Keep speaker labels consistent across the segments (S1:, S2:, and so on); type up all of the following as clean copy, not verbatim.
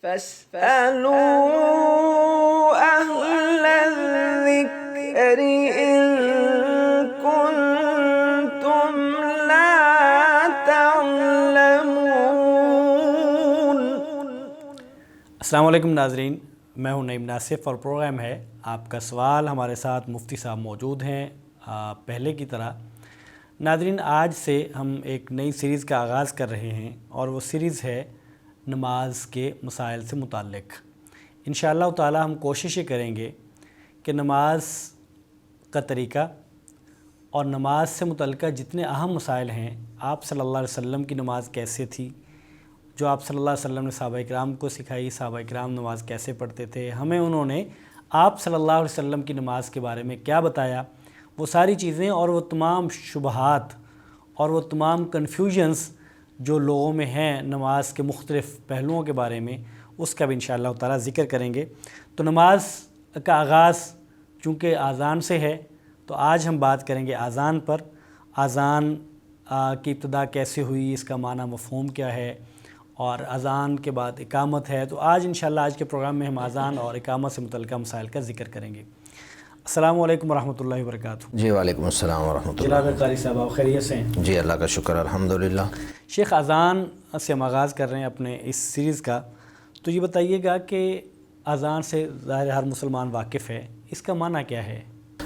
S1: فاسألوا أهل الذكر إن كنتم لا تعلمون۔
S2: السلام علیکم ناظرین، میں ہوں نعیم ناصف اور پروگرام ہے آپ کا سوال۔ ہمارے ساتھ مفتی صاحب موجود ہیں پہلے کی طرح۔ ناظرین، آج سے ہم ایک نئی سیریز کا آغاز کر رہے ہیں اور وہ سیریز ہے نماز کے مسائل سے متعلق۔ انشاءاللہ تعالی ہم کوشش یہ کریں گے کہ نماز کا طریقہ اور نماز سے متعلقہ جتنے اہم مسائل ہیں، آپ صلی اللہ علیہ وسلم کی نماز کیسے تھی، جو آپ صلی اللہ علیہ وسلم نے صحابہ کرام کو سکھائی، صحابہ کرام نماز کیسے پڑھتے تھے، ہمیں انہوں نے آپ صلی اللہ علیہ وسلم کی نماز کے بارے میں کیا بتایا، وہ ساری چیزیں اور وہ تمام شبہات اور وہ تمام کنفیوژنز جو لوگوں میں ہیں نماز کے مختلف پہلوؤں کے بارے میں، اس کا بھی انشاءاللہ تعالی ذکر کریں گے۔ تو نماز کا آغاز چونکہ اذان سے ہے، تو آج ہم بات کریں گے اذان پر۔ اذان کی ابتدا کیسے ہوئی، اس کا معنی مفہوم کیا ہے، اور اذان کے بعد اقامت ہے۔ تو آج انشاءاللہ آج کے پروگرام میں ہم اذان اور اقامت سے متعلقہ مسائل کا ذکر کریں گے۔ السلام علیکم ورحمۃ اللہ وبرکاتہ۔
S3: جی وعلیکم السلام ورحمۃ اللہ۔
S2: جناب قاری صاحب، آپ خیریت سے ہیں؟
S3: جی اللہ کا شکر الحمدللہ۔
S2: شیخ، اذان سے ہم آغاز کر رہے ہیں اپنے اس سیریز کا، تو یہ بتائیے گا کہ اذان سے ظاہر ہر مسلمان واقف ہے، اس کا معنی کیا ہے؟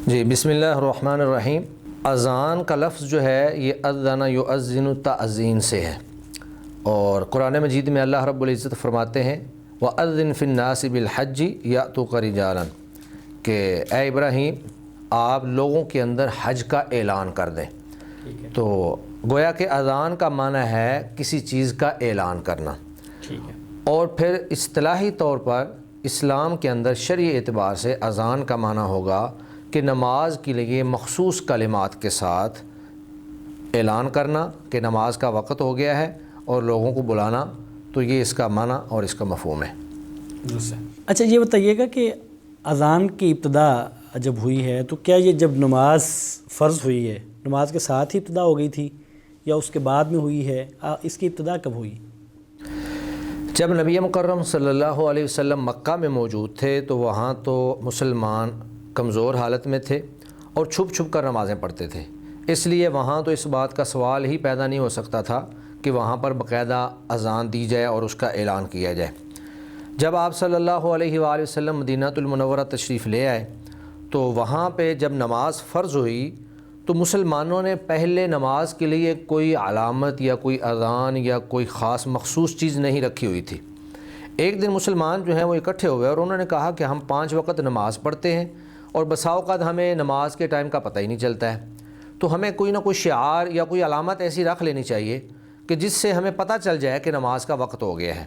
S3: جی بسم اللہ الرحمن الرحیم۔ اذان کا لفظ جو ہے یہ اذن یؤذن تعظیم سے ہے، اور قرآن مجید میں اللہ رب العزت فرماتے ہیں وَأَذِّن فِي النَّاسِ بِالْحَجِّ يَأْتُوكَ رِجَالًا، کہ اے ابراہیم آپ لوگوں کے اندر حج کا اعلان کر دیں۔ تو گویا کہ اذان کا معنی ہے کسی چیز کا اعلان کرنا، اور پھر اصطلاحی طور پر اسلام کے اندر شرعی اعتبار سے اذان کا معنی ہوگا کہ نماز کے لیے مخصوص کلمات کے ساتھ اعلان کرنا کہ نماز کا وقت ہو گیا ہے اور لوگوں کو بلانا۔ تو یہ اس کا معنی اور اس کا مفہوم ہے۔
S2: اچھا یہ بتائیے گا کہ اذان کی ابتدا جب ہوئی ہے تو کیا یہ جب نماز فرض ہوئی ہے، نماز کے ساتھ ہی ابتدا ہو گئی تھی یا اس کے بعد میں ہوئی ہے؟ اس کی ابتدا کب ہوئی؟
S3: جب نبی مکرم صلی اللہ علیہ وسلم مکہ میں موجود تھے تو وہاں تو مسلمان کمزور حالت میں تھے اور چھپ چھپ کر نمازیں پڑھتے تھے، اس لیے وہاں تو اس بات کا سوال ہی پیدا نہیں ہو سکتا تھا کہ وہاں پر باقاعدہ اذان دی جائے اور اس کا اعلان کیا جائے۔ جب آپ صلی اللہ علیہ وآلہ وسلم مدینہ المنورہ تشریف لے آئے تو وہاں پہ جب نماز فرض ہوئی تو مسلمانوں نے پہلے نماز کے لیے کوئی علامت یا کوئی اذان یا کوئی خاص مخصوص چیز نہیں رکھی ہوئی تھی۔ ایک دن مسلمان جو ہیں وہ اکٹھے ہو گئے اور انہوں نے کہا کہ ہم 5 وقت نماز پڑھتے ہیں اور بسا اوقات ہمیں نماز کے ٹائم کا پتہ ہی نہیں چلتا ہے، تو ہمیں کوئی نہ کوئی شعار یا کوئی علامت ایسی رکھ لینی چاہیے کہ جس سے ہمیں پتہ چل جائے کہ نماز کا وقت ہو گیا ہے۔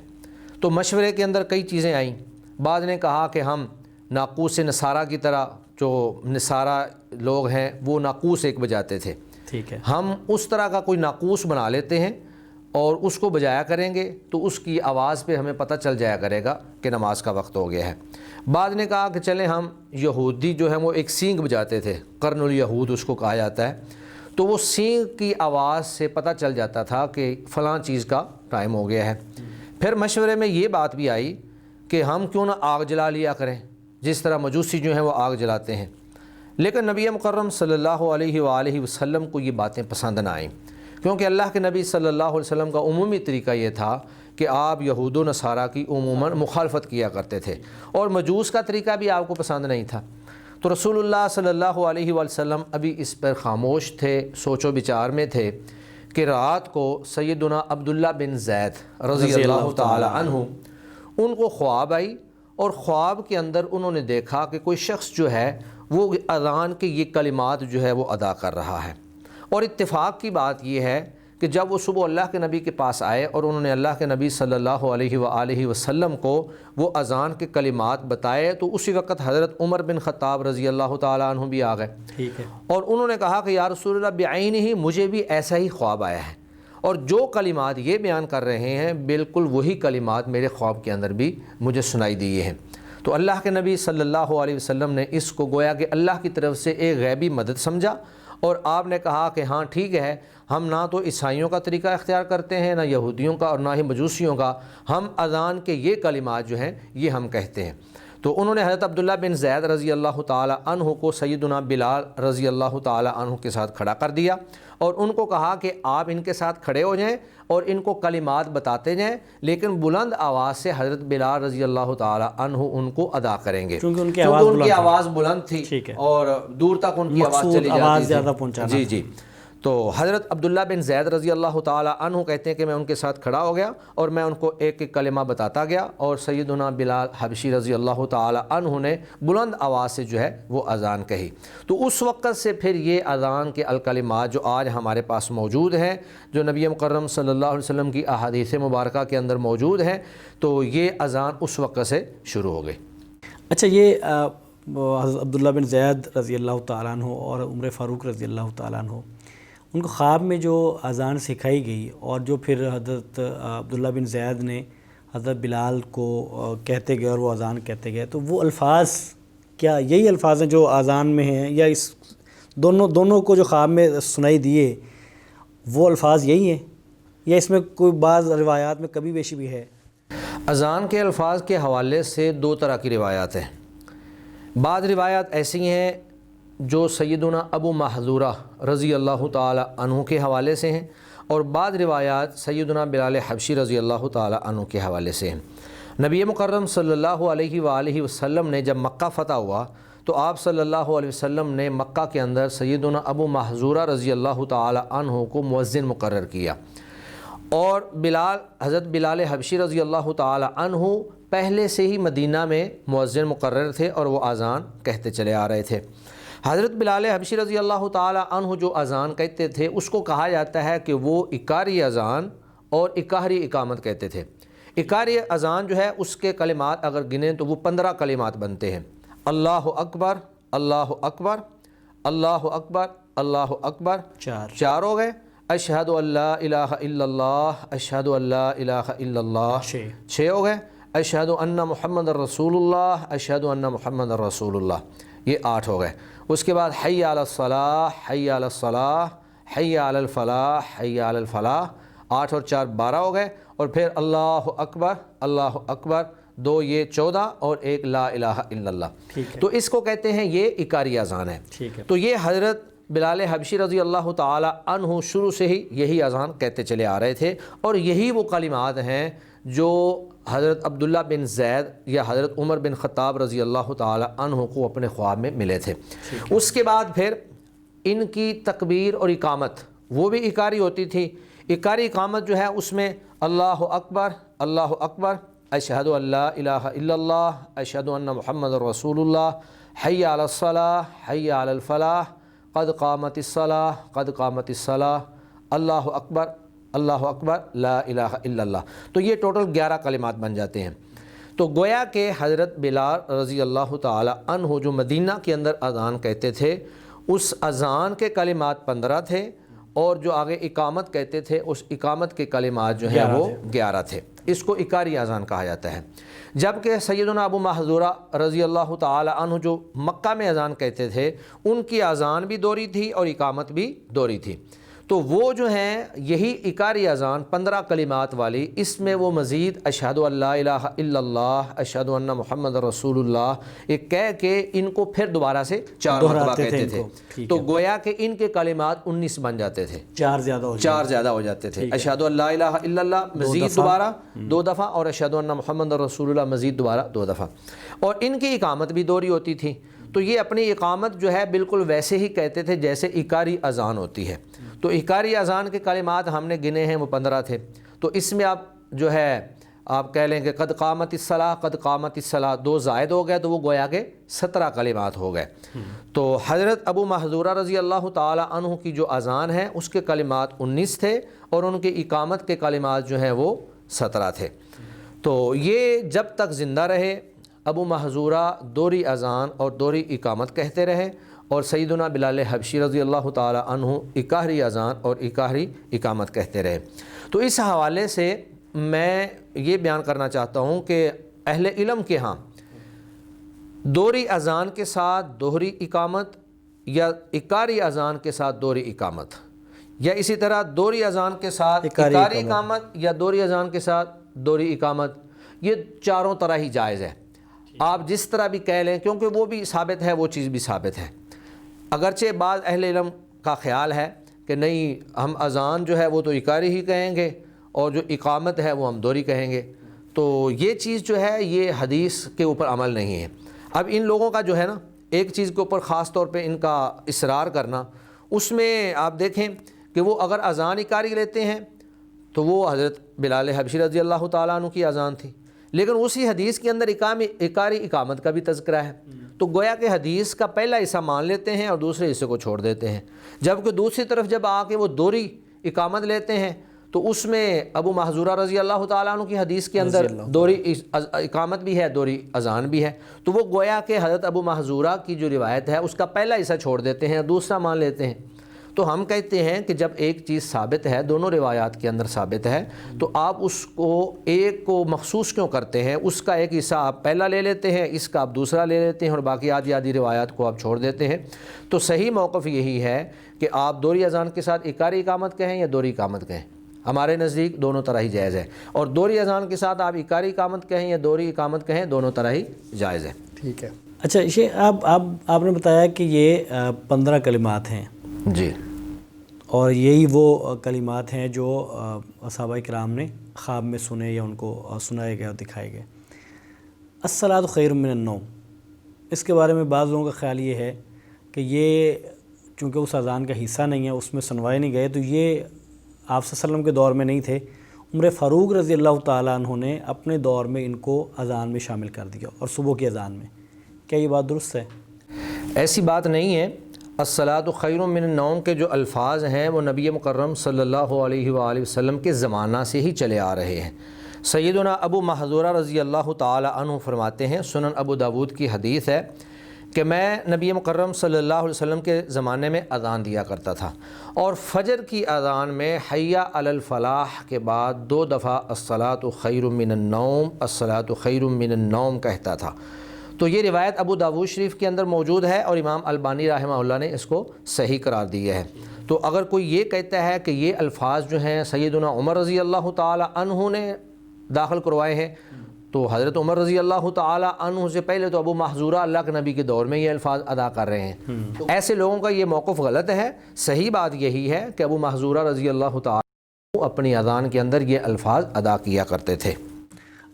S3: تو مشورے کے اندر کئی چیزیں آئیں۔ بعض نے کہا کہ ہم ناقوس نصارہ کی طرح، جو نصارہ لوگ ہیں وہ ناقوس ایک بجاتے تھے،
S2: ٹھیک ہے،
S3: ہم اس طرح کا کوئی ناقوس بنا لیتے ہیں اور اس کو بجایا کریں گے تو اس کی آواز پہ ہمیں پتہ چل جایا کرے گا کہ نماز کا وقت ہو گیا ہے۔ بعض نے کہا کہ چلیں ہم یہودی جو ہیں وہ ایک سینگ بجاتے تھے، قرن الیہود اس کو کہا جاتا ہے، تو وہ سینگ کی آواز سے پتہ چل جاتا تھا کہ فلاں چیز کا ٹائم ہو گیا ہے۔ پھر مشورے میں یہ بات بھی آئی کہ ہم کیوں نہ آگ جلا لیا کریں، جس طرح مجوسی جو ہیں وہ آگ جلاتے ہیں، لیکن نبی مکرم صلی اللہ علیہ وآلہ وسلم کو یہ باتیں پسند نہ آئیں، کیونکہ اللہ کے نبی صلی اللہ علیہ وسلم کا عمومی طریقہ یہ تھا کہ آپ یہود و نصارہ کی عموماً مخالفت کیا کرتے تھے، اور مجوس کا طریقہ بھی آپ کو پسند نہیں تھا۔ تو رسول اللہ صلی اللہ علیہ وسلم ابھی اس پر خاموش تھے، سوچ و بچار میں تھے کہ رات کو سیدنا عبداللہ بن زید رضی اللہ تعالی عنہ ان کو خواب آئی، اور خواب کے اندر انہوں نے دیکھا کہ کوئی شخص جو ہے وہ اذان کے یہ کلمات جو ہے وہ ادا کر رہا ہے۔ اور اتفاق کی بات یہ ہے کہ جب وہ صبح اللہ کے نبی کے پاس آئے اور انہوں نے اللہ کے نبی صلی اللہ علیہ وآلہ وسلم کو وہ اذان کے کلمات بتائے تو اسی وقت حضرت عمر بن خطاب رضی اللہ تعالیٰ عنہ بھی آ گئے،
S2: ٹھیک ہے، اور
S3: انہوں نے کہا کہ یا رسول اللہ بعینہ مجھے بھی ایسا ہی خواب آیا ہے، اور جو کلمات یہ بیان کر رہے ہیں بالکل وہی کلمات میرے خواب کے اندر بھی مجھے سنائی دیے ہیں۔ تو اللہ کے نبی صلی اللہ علیہ وسلم نے اس کو گویا کہ اللہ کی طرف سے ایک غیبی مدد سمجھا اور آپ نے کہا کہ ہاں ٹھیک ہے، ہم نہ تو عیسائیوں کا طریقہ اختیار کرتے ہیں، نہ یہودیوں کا، اور نہ ہی مجوسیوں کا، ہم اذان کے یہ کلمات جو ہیں یہ ہم کہتے ہیں۔ تو انہوں نے حضرت عبداللہ بن زید رضی اللہ تعالی عنہ کو سیدنا بلال رضی اللہ تعالی عنہ کے ساتھ کھڑا کر دیا اور ان کو کہا کہ آپ ان کے ساتھ کھڑے ہو جائیں اور ان کو کلمات بتاتے جائیں، لیکن بلند آواز سے حضرت بلال رضی اللہ تعالی عنہ ان کو ادا کریں گے،
S2: کیونکہ ان
S3: کی آواز بلند تھی اور دور تک ان کی آواز چلی جاتی تھی۔ جی تو حضرت عبداللہ بن زید رضی اللہ تعالی عنہ کہتے ہیں کہ میں ان کے ساتھ کھڑا ہو گیا اور میں ان کو ایک ایک کلمہ بتاتا گیا، اور سیدنا بلال حبشی رضی اللہ تعالی عنہ نے بلند آواز سے جو ہے وہ اذان کہی۔ تو اس وقت سے پھر یہ اذان کے الکلمات جو آج ہمارے پاس موجود ہیں، جو نبی مکرم صلی اللہ علیہ وسلم کی احادیث مبارکہ کے اندر موجود ہیں، تو یہ اذان اس وقت سے شروع ہو گئی۔
S2: اچھا، یہ حضرت عبداللہ بن زید رضی اللہ تعالیٰ عنہ اور عمر فاروق رضی اللہ تعالیٰ عنہ، ان کو خواب میں جو اذان سکھائی گئی اور جو پھر حضرت عبداللہ بن زید نے حضرت بلال کو کہتے گئے اور وہ اذان کہتے گئے، تو وہ الفاظ کیا یہی الفاظ ہیں جو اذان میں ہیں، یا اس دونوں کو جو خواب میں سنائی دیے وہ الفاظ یہی ہیں، یا اس میں کوئی بعض روایات میں کمی بیشی بھی ہے؟
S3: اذان کے الفاظ کے حوالے سے دو طرح کی روایات ہیں۔ بعض روایات ایسی ہیں جو سیدنا ابو محذورہ رضی اللہ تعالی عنہ کے حوالے سے ہیں، اور بعض روایات سیدنا بلال حبشی رضی اللہ تعالی عنہ کے حوالے سے ہیں۔ نبی مکرم صلی اللہ علیہ وآلہ وسلم نے جب مکہ فتح ہوا تو آپ صلی اللہ علیہ وسلم نے مکہ کے اندر سیدنا ابو محذورہ رضی اللہ تعالی عنہ کو مؤذن مقرر کیا، اور حضرت بلال حبشی رضی اللہ تعالی عنہ پہلے سے ہی مدینہ میں مؤذن مقرر تھے اور وہ اذان کہتے چلے آ رہے تھے۔ حضرت بلال حبشی رضی اللہ تعالی عنہ جو اذان کہتے تھے اس کو کہا جاتا ہے کہ وہ اکاری اذان اور اکاری اقامت کہتے تھے۔ اکاری اذان جو ہے اس کے کلمات اگر گنیں تو وہ 15 کلمات بنتے ہیں۔ اللہ اکبر، اللہ اکبر، اللہ اکبر، اللہ اکبر، چار ہو گئے۔ اشہد ان لا الہ الا اللہ، اشہد ان لا الہ الا اللہ، 6 ہو گئے۔ اشہد ان محمد رسول اللہ، اشہد ان محمد رسول اللہ، یہ 8 ہو گئے۔ اس کے بعد حی علی الصلاح، حی علی الصلاح، حی علی الفلاح، حی علی الفلاح، 8 اور 4 12 ہو گئے۔ اور پھر اللہ اکبر، اللہ اکبر، 2 یہ 14 اور 1 لا الہ الا اللہ۔ تو اس کو کہتے ہیں یہ اکاری اذان ہے۔ تو یہ حضرت بلال حبشی رضی اللہ تعالی عنہ شروع سے ہی یہی اذان کہتے چلے آ رہے تھے، اور یہی وہ کلمات ہیں جو حضرت عبداللہ بن زید یا حضرت عمر بن خطاب رضی اللہ تعالی عنہ کو اپنے خواب میں ملے تھے۔ اس کے بعد پھر ان کی تکبیر اور اقامت وہ بھی اکاری ہوتی تھی۔ اکاری اقامت جو ہے اس میں اللہ اکبر، اللہ اکبر، اشہد ان لا الہ الا اللہ، اشہد ان محمد رسول اللہ، حی علی الصلاح، حی علی الفلاح، قد قامت الصلاح، قد قامت الصلاح، اللہ اکبر، اللہ اکبر، لا الہ الا اللہ۔ تو یہ ٹوٹل 11 کلمات بن جاتے ہیں۔ تو گویا کہ حضرت بلال رضی اللہ تعالی عنہ جو مدینہ کے اندر اذان کہتے تھے اس اذان کے کلمات 15 تھے، اور جو آگے اقامت کہتے تھے اس اقامت کے کلمات جو ہیں وہ 11 تھے۔ اس کو اکاری اذان کہا جاتا ہے۔ جبکہ سیدنا ابو محذورہ رضی اللہ تعالی عنہ جو مکہ میں اذان کہتے تھے ان کی اذان بھی دوہری تھی اور اقامت بھی دوہری تھی۔ تو وہ جو ہیں یہی اکاری اذان 15 کلمات والی، اس میں وہ مزید اشہد ان لا الہ الا اللہ، اشہد ان محمد رسول اللہ یہ کہہ کے ان کو پھر دوبارہ سے 4 مرتبہ کہتے تھے۔ تو گویا کہ ان کے کلمات 19 بن جاتے تھے، 4 زیادہ ہو جاتے تھے۔ اشہد ان لا الہ الا اللہ مزید دوبارہ 2 دفعہ، اور اشہد ان محمد رسول اللہ مزید دوبارہ 2 دفعہ، اور ان کی اقامت بھی دوہری ہوتی تھی۔ تو یہ اپنی اقامت جو ہے بالکل ویسے ہی کہتے تھے جیسے اکاری اذان ہوتی ہے۔ تو اکاری اذان کے کلمات ہم نے گنے ہیں وہ 15 تھے۔ تو اس میں آپ جو ہے آپ کہہ لیں کہ قد قامت الصلاح، قد قامت الصلاح 2 زائد ہو گئے تو وہ گویا کہ 17 کلمات ہو گئے۔ تو حضرت ابو محذورہ رضی اللہ تعالی عنہ کی جو اذان ہے اس کے کلمات 19 تھے، اور ان کی اقامت کے کلمات جو ہیں وہ 17 تھے۔ تو یہ جب تک زندہ رہے ابو محذورہ دوہری اذان اور دوہری اقامت کہتے رہے، اور سیدنا بلال حبشی رضی اللہ تعالی عنہ اکاری اذان اور اکاری اقامت کہتے رہے۔ تو اس حوالے سے میں یہ بیان کرنا چاہتا ہوں کہ اہل علم کے ہاں دوہری اذان کے ساتھ دوہری اقامت یا اقاری اذان کے ساتھ دوہری اقامت، یا اسی طرح دوہری اذان کے ساتھ اقاری اقامت یا دوہری اذان کے ساتھ دوہری اقامت، یہ چاروں طرح ہی جائز ہے۔ آپ جس طرح بھی کہہ لیں، کیونکہ وہ بھی ثابت ہے، وہ چیز بھی ثابت ہے۔ اگرچہ بعض اہل علم کا خیال ہے کہ نہیں، ہم اذان جو ہے وہ تو اقاری ہی کہیں گے اور جو اقامت ہے وہ ہم دوہری کہیں گے، تو یہ چیز جو ہے یہ حدیث کے اوپر عمل نہیں ہے۔ اب ان لوگوں کا جو ہے نا ایک چیز کے اوپر خاص طور پہ ان کا اصرار کرنا، اس میں آپ دیکھیں کہ وہ اگر اذان اقاری لیتے ہیں تو وہ حضرت بلال حبشی رضی اللہ تعالیٰ عنہ کی اذان تھی، لیکن اسی حدیث کے اندر اقاری اقامت کا بھی تذکرہ ہے، تو گویا کہ حدیث کا پہلا حصہ مان لیتے ہیں اور دوسرے حصے کو چھوڑ دیتے ہیں، جبکہ دوسری طرف جب آ کے وہ دوہری اقامت لیتے ہیں تو اس میں ابو محذورہ رضی اللہ تعالیٰ عنہ کی حدیث کے اندر دوہری اقامت بھی ہے، دوہری اذان بھی ہے، تو وہ گویا کہ حضرت ابو محذورہ کی جو روایت ہے اس کا پہلا حصہ چھوڑ دیتے ہیں، دوسرا مان لیتے ہیں۔ تو ہم کہتے ہیں کہ جب ایک چیز ثابت ہے، دونوں روایات کے اندر ثابت ہے، تو آپ اس کو ایک کو مخصوص کیوں کرتے ہیں؟ اس کا ایک حصہ آپ پہلا لے لیتے ہیں، اس کا آپ دوسرا لے لیتے ہیں، اور باقی آدھی آدھی روایات کو آپ چھوڑ دیتے ہیں۔ تو صحیح موقف یہی ہے کہ آپ دوہری اذان کے ساتھ اقاری اقامت کہیں یا دوہری اقامت کہیں، ہمارے نزدیک دونوں طرح ہی جائز ہے، اور دوہری اذان کے ساتھ آپ اقاری اقامت کہیں یا دوہری اقامت کہیں، دونوں طرح ہی جائز ہے۔
S2: ٹھیک ہے۔ اچھا یہ آپ نے بتایا کہ یہ 15 کلمات ہیں
S3: جی،
S2: اور یہی وہ کلمات ہیں جو صحابہ کرام نے خواب میں سنے یا ان کو سنائے گئے اور دکھائے گئے۔ الصلاۃ خیر من النوم، اس کے بارے میں بعض لوگوں کا خیال یہ ہے کہ یہ چونکہ اس اذان کا حصہ نہیں ہے، اس میں سنوائے نہیں گئے، تو یہ آپ صلی اللہ علیہ وسلم کے دور میں نہیں تھے، عمر فاروق رضی اللہ تعالیٰ عنہ نے اپنے دور میں ان کو اذان میں شامل کر دیا، اور صبح کی اذان میں۔ کیا یہ بات درست ہے؟
S3: ایسی بات نہیں ہے۔ الصلاۃ خیر من النوم کے جو الفاظ ہیں وہ نبی مکرم صلی اللہ علیہ وآلہ وسلم کے زمانہ سے ہی چلے آ رہے ہیں۔ سیدنا ابو محذورہ رضی اللہ تعالی عنہ فرماتے ہیں، سنن ابو داود کی حدیث ہے کہ میں نبی مکرم صلی اللہ علیہ وسلم کے زمانے میں اذان دیا کرتا تھا، اور فجر کی اذان میں حی علی الفلاح کے بعد 2 دفعہ الصلاۃ خیر من النوم، الصلاۃ خیر من النوم کہتا تھا۔ تو یہ روایت ابو داود شریف کے اندر موجود ہے، اور امام البانی رحمہ اللہ نے اس کو صحیح قرار دیا ہے۔ تو اگر کوئی یہ کہتا ہے کہ یہ الفاظ جو ہیں سیدنا عمر رضی اللہ تعالی عنہ نے داخل کروائے ہیں، تو حضرت عمر رضی اللہ تعالی عنہ سے پہلے تو ابو محذورہ اللہ کے نبی کے دور میں یہ الفاظ ادا کر رہے ہیں، تو ایسے لوگوں کا یہ موقف غلط ہے۔ صحیح بات یہی ہے کہ ابو محذورہ رضی اللہ تعالی عنہ اپنی اذان کے اندر یہ الفاظ ادا کیا کرتے تھے۔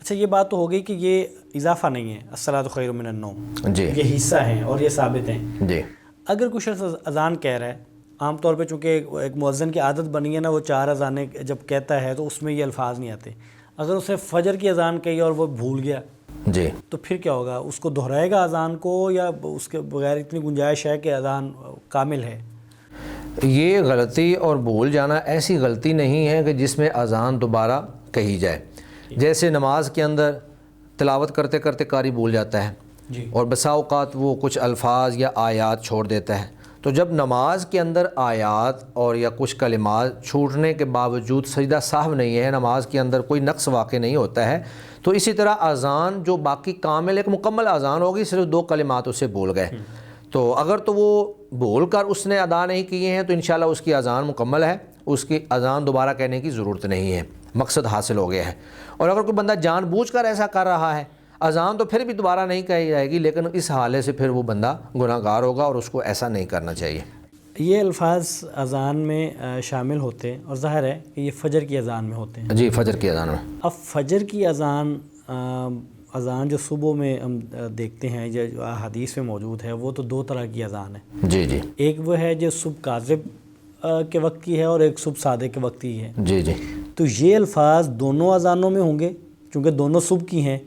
S2: اچھا یہ بات تو ہو گئی کہ یہ اضافہ نہیں ہے، الصلاۃ خیر من النوم،
S3: جی،
S2: یہ حصہ ہیں اور یہ ثابت ہیں۔
S3: جی،
S2: اگر کوئی شخص اذان کہہ رہا ہے، عام طور پہ چونکہ ایک مؤذن کی عادت بنی ہے نا، وہ 4 اذانیں جب کہتا ہے تو اس میں یہ الفاظ نہیں آتے، اگر اسے فجر کی اذان کہی اور وہ بھول گیا
S3: جی،
S2: تو پھر کیا ہوگا؟ اس کو دہرائے گا اذان کو، یا اس کے بغیر اتنی گنجائش ہے کہ اذان کامل ہے؟
S3: یہ غلطی اور بھول جانا ایسی غلطی نہیں ہے کہ جس میں اذان دوبارہ کہی جائے۔ جیسے نماز کے اندر تلاوت کرتے کرتے قاری بھول جاتا ہے،
S2: جی،
S3: اور بسا اوقات وہ کچھ الفاظ یا آیات چھوڑ دیتا ہے، تو جب نماز کے اندر آیات اور یا کچھ کلمات چھوٹنے کے باوجود سجدہ سہو نہیں ہے، نماز کے اندر کوئی نقص واقع نہیں ہوتا ہے، تو اسی طرح اذان جو باقی کامل ایک مکمل اذان ہوگی، صرف 2 کلمات اسے بھول گئے، تو اگر تو وہ بھول کر اس نے ادا نہیں کیے ہیں تو انشاءاللہ اس کی اذان مکمل ہے، اس کی اذان دوبارہ کہنے کی ضرورت نہیں ہے، مقصد حاصل ہو گیا ہے۔ اور اگر کوئی بندہ جان بوجھ کر ایسا کر رہا ہے، اذان تو پھر بھی دوبارہ نہیں کہی جائے گی، لیکن اس حوالے سے پھر وہ بندہ گناہ گار ہوگا، اور اس کو ایسا نہیں کرنا چاہیے۔
S2: یہ الفاظ اذان میں شامل ہوتے ہیں، اور ظاہر ہے کہ یہ فجر کی اذان میں ہوتے ہیں۔
S3: جی، فجر کی اذان میں۔
S2: اب فجر کی اذان جو صبح میں ہم دیکھتے ہیں، جو حدیث میں موجود ہے، وہ تو 2 طرح کی اذان ہے۔
S3: جی، جی،
S2: ایک وہ ہے جو صبح کاذب کے وقت کی ہے، اور ایک صبح صادق کے وقت کی ہے۔
S3: جی، جی،
S2: تو یہ الفاظ دونوں اذانوں میں ہوں گے چونکہ دونوں صبح کی ہیں،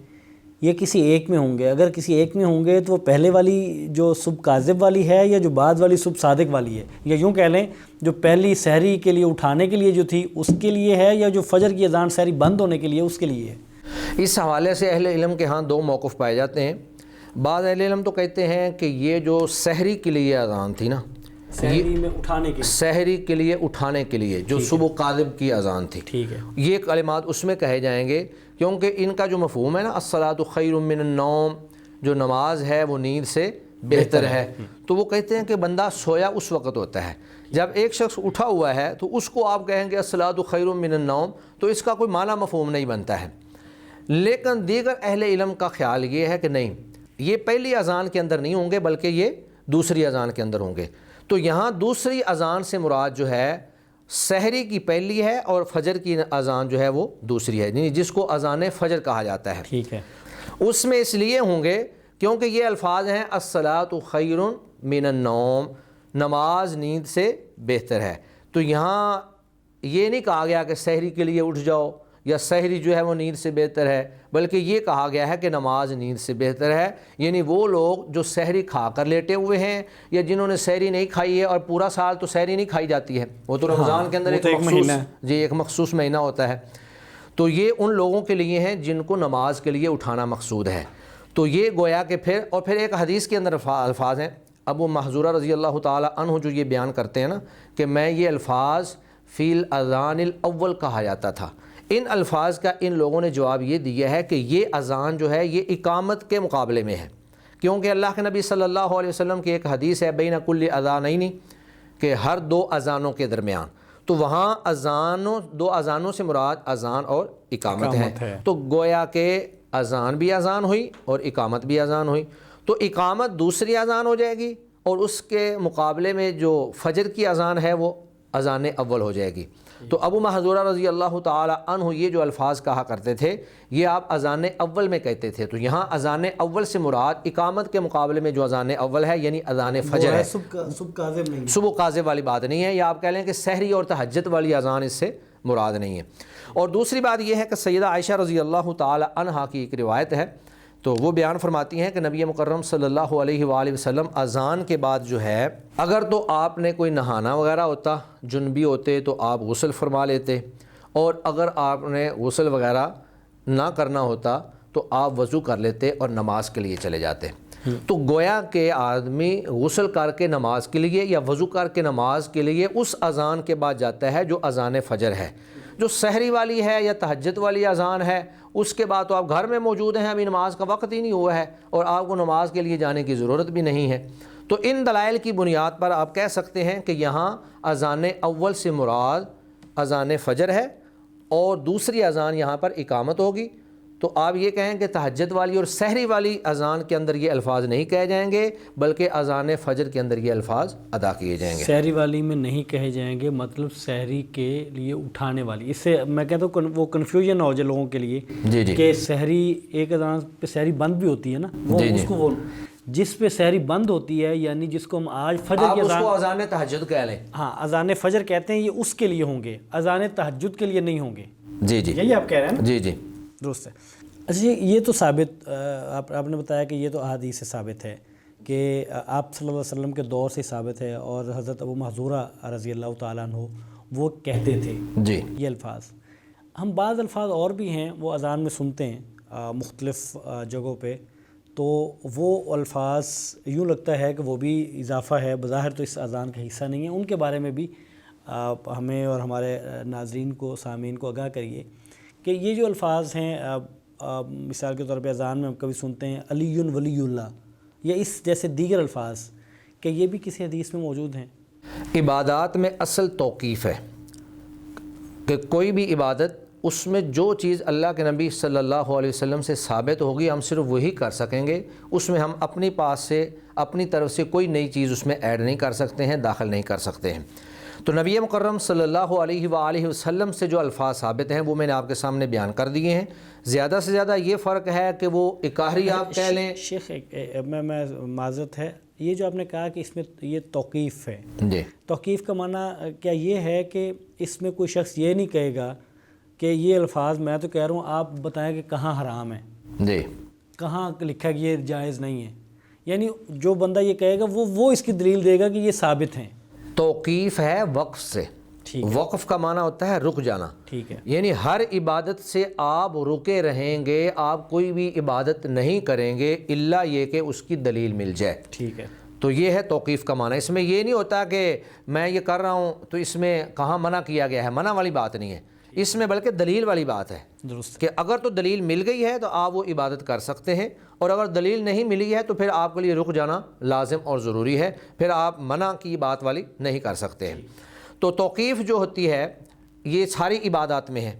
S2: یہ کسی ایک میں ہوں گے؟ اگر کسی ایک میں ہوں گے تو وہ پہلے والی جو صبح کاذب والی ہے، یا جو بعد والی صبح صادق والی ہے، یا یوں کہہ لیں جو پہلی سحری کے لیے اٹھانے کے لیے جو تھی اس کے لیے ہے، یا جو فجر کی اذان سحری بند ہونے کے لیے اس کے لیے ہے؟
S3: اس حوالے سے اہل علم کے ہاں 2 موقف پائے جاتے ہیں۔ بعض اہل علم تو کہتے ہیں کہ یہ جو سحری کے لیے اذان تھی نا،
S2: سحری میں اٹھانے کے لیے،
S3: سحری کے لیے اٹھانے کے لیے جو صبح کاذب کی اذان تھی،
S2: ٹھیک ہے،
S3: یہ کلمات اس میں کہے جائیں گے، کیونکہ ان کا جو مفہوم ہے نا، الصلاۃ خیر من النوم، جو نماز ہے وہ نیند سے بہتر ہے۔ تو وہ کہتے ہیں کہ بندہ سویا اس وقت ہوتا ہے جب ایک شخص اٹھا ہوا ہے، تو اس کو آپ کہیں گے الصلاۃ خیر من النوم، تو اس کا کوئی معنی مفہوم نہیں بنتا ہے۔ لیکن دیگر اہل علم کا خیال یہ ہے کہ نہیں، یہ پہلی اذان کے اندر نہیں ہوں گے بلکہ یہ دوسری اذان کے اندر ہوں گے۔ تو یہاں دوسری اذان سے مراد جو ہے سحری کی پہلی ہے اور فجر کی اذان جو ہے وہ دوسری ہے، یعنی جس کو اذان فجر کہا جاتا ہے۔
S2: ٹھیک ہے،
S3: اس میں اس لیے ہوں گے کیونکہ یہ الفاظ ہیں الصلاۃ خیر من النوم، نماز نیند سے بہتر ہے۔ تو یہاں یہ نہیں کہا گیا کہ سحری کے لیے اٹھ جاؤ یا سحری جو ہے وہ نیند سے بہتر ہے، بلکہ یہ کہا گیا ہے کہ نماز نیند سے بہتر ہے۔ یعنی وہ لوگ جو سحری کھا کر لیٹے ہوئے ہیں یا جنہوں نے سحری نہیں کھائی ہے، اور پورا سال تو سحری نہیں کھائی جاتی ہے، وہ تو رمضان کے اندر ایک مخصوص مہینہ ہوتا ہے، تو یہ ان لوگوں کے لیے ہیں جن کو نماز کے لیے اٹھانا مقصود ہے۔ تو یہ گویا کہ پھر ایک حدیث کے اندر الفاظ ہیں، ابو محذورہ رضی اللہ تعالی عنہ جو یہ بیان کرتے ہیں نا کہ میں یہ الفاظ فی الاذان الاول کہا جاتا تھا، ان الفاظ کا ان لوگوں نے جواب یہ دیا ہے کہ یہ اذان جو ہے یہ اقامت کے مقابلے میں ہے، کیونکہ اللہ کے نبی صلی اللہ علیہ وسلم کی ایک حدیث ہے بین کل اذانین، کہ ہر دو اذانوں کے درمیان، تو وہاں دو اذانوں سے مراد اذان اور اقامت ہے۔ تو گویا کہ اذان بھی اذان ہوئی اور اقامت بھی اذان ہوئی، تو اقامت دوسری اذان ہو جائے گی اور اس کے مقابلے میں جو فجر کی اذان ہے وہ اذان اول ہو جائے گی۔ تو ابو محذورہ رضی اللہ تعالی عنہ یہ جو الفاظ کہا کرتے تھے یہ آپ اذان اول میں کہتے تھے، تو یہاں اذان اول سے مراد اقامت کے مقابلے میں جو اذان اول ہے یعنی اذان فجر ہے، صبح قاذب والی بات نہیں ہے، یا آپ کہہ لیں کہ سحری اور تہجد والی اذان اس سے مراد نہیں ہے۔ اور دوسری بات یہ ہے کہ سیدہ عائشہ رضی اللہ تعالی عنہا کی ایک روایت ہے، تو وہ بیان فرماتی ہیں کہ نبی مکرم صلی اللہ علیہ وآلہ وسلم اذان کے بعد جو ہے اگر تو آپ نے کوئی نہانا وغیرہ ہوتا، جنبی ہوتے، تو آپ غسل فرما لیتے، اور اگر آپ نے غسل وغیرہ نہ کرنا ہوتا تو آپ وضو کر لیتے اور نماز کے لیے چلے جاتے۔ تو گویا کہ آدمی غسل کر کے نماز کے لیے یا وضو کر کے نماز کے لیے اس اذان کے بعد جاتا ہے جو اذان فجر ہے۔ جو سحری والی ہے یا تہجد والی اذان ہے اس کے بعد تو آپ گھر میں موجود ہیں، ابھی نماز کا وقت ہی نہیں ہوا ہے اور آپ کو نماز کے لیے جانے کی ضرورت بھی نہیں ہے۔ تو ان دلائل کی بنیاد پر آپ کہہ سکتے ہیں کہ یہاں اذان اول سے مراد اذان فجر ہے اور دوسری اذان یہاں پر اقامت ہوگی۔ تو آپ یہ کہیں کہ تہجد والی اور سحری والی اذان کے اندر یہ الفاظ نہیں کہے جائیں گے بلکہ اذان فجر کے اندر یہ الفاظ ادا کیے جائیں گے۔
S2: سحری والی میں نہیں کہے جائیں گے، مطلب سحری کے لیے اٹھانے والی، اس سے میں کہتا ہوں وہ کنفیوژن ہو جائے لوگوں کے لیے کہ سحری ایک اذان پہ سحری بند بھی ہوتی ہے نا، وہ اس کو وہ جس پہ سحری بند ہوتی ہے، یعنی جس کو ہم آج فجر کی
S3: اذان تہجد کہہ لیں،
S2: ہاں اذان فجر کہتے ہیں، یہ اس کے لیے ہوں گے، اذان تہجد کے لیے نہیں ہوں گے۔
S3: جی
S2: یہی آپ کہہ رہے ہیں نا؟
S3: جی
S2: درست ہے۔ اچھا یہ تو ثابت آپ نے بتایا کہ یہ تو احادیث سے ثابت ہے کہ آپ صلی اللہ علیہ وسلم کے دور سے ثابت ہے، اور حضرت ابو محذورہ رضی اللہ تعالیٰ عنہ وہ کہتے تھے یہ الفاظ۔ ہم بعض الفاظ اور بھی ہیں وہ اذان میں سنتے ہیں مختلف جگہوں پہ، تو وہ الفاظ یوں لگتا ہے کہ وہ بھی اضافہ ہے، بظاہر تو اس اذان کا حصہ نہیں ہے، ان کے بارے میں بھی ہمیں اور ہمارے ناظرین کو سامعین کو آگاہ کریے کہ یہ جو الفاظ ہیں، مثال کے طور پہ اذان میں ہم کبھی سنتے ہیں علی ولی اللہ، یا اس جیسے دیگر الفاظ، کہ یہ بھی کسی حدیث میں موجود ہیں؟
S3: عبادات میں اصل توقیف ہے کہ کوئی بھی عبادت اس میں جو چیز اللہ کے نبی صلی اللہ علیہ وسلم سے ثابت ہوگی ہم صرف وہی کر سکیں گے، اس میں ہم اپنی پاس سے اپنی طرف سے کوئی نئی چیز اس میں ایڈ نہیں کر سکتے ہیں، داخل نہیں کر سکتے ہیں۔ تو نبی مکرم صلی اللہ علیہ وآلہ وسلم سے جو الفاظ ثابت ہیں وہ میں نے آپ کے سامنے بیان کر دیے ہیں۔ زیادہ سے زیادہ یہ فرق ہے کہ وہ اقاری آپ کہہ لیں۔
S2: شیخ میں معذرت ہے، یہ جو آپ نے کہا کہ اس میں یہ توقیف ہے،
S3: جی،
S2: توقیف کا معنی کیا یہ ہے کہ اس میں کوئی شخص یہ نہیں کہے گا کہ یہ الفاظ میں تو کہہ رہا ہوں، آپ بتائیں کہ کہاں حرام ہے،
S3: جی،
S2: کہاں لکھا کہ یہ جائز نہیں ہے؟ یعنی جو بندہ یہ کہے گا وہ اس کی دلیل دے گا کہ یہ ثابت ہیں۔
S3: توقیف ہے وقف سے، وقف کا معنی ہوتا ہے رک جانا،
S2: ٹھیک ہے،
S3: یعنی ہر عبادت سے آپ رکے رہیں گے، آپ کوئی بھی عبادت نہیں کریں گے الا یہ کہ اس کی دلیل مل جائے،
S2: ٹھیک ہے۔
S3: تو یہ ہے توقیف کا معنی۔ اس میں یہ نہیں ہوتا کہ میں یہ کر رہا ہوں تو اس میں کہاں منع کیا گیا ہے، منع والی بات نہیں ہے، اس میں بلکہ دلیل والی بات ہے
S2: درست.
S3: کہ اگر تو دلیل مل گئی ہے تو آپ وہ عبادت کر سکتے ہیں، اور اگر دلیل نہیں ملی ہے تو پھر آپ کے لیے رک جانا لازم اور ضروری ہے، پھر آپ منع کی بات والی نہیں کر سکتے ہیں. تو توقیف جو ہوتی ہے یہ ساری عبادات میں ہے.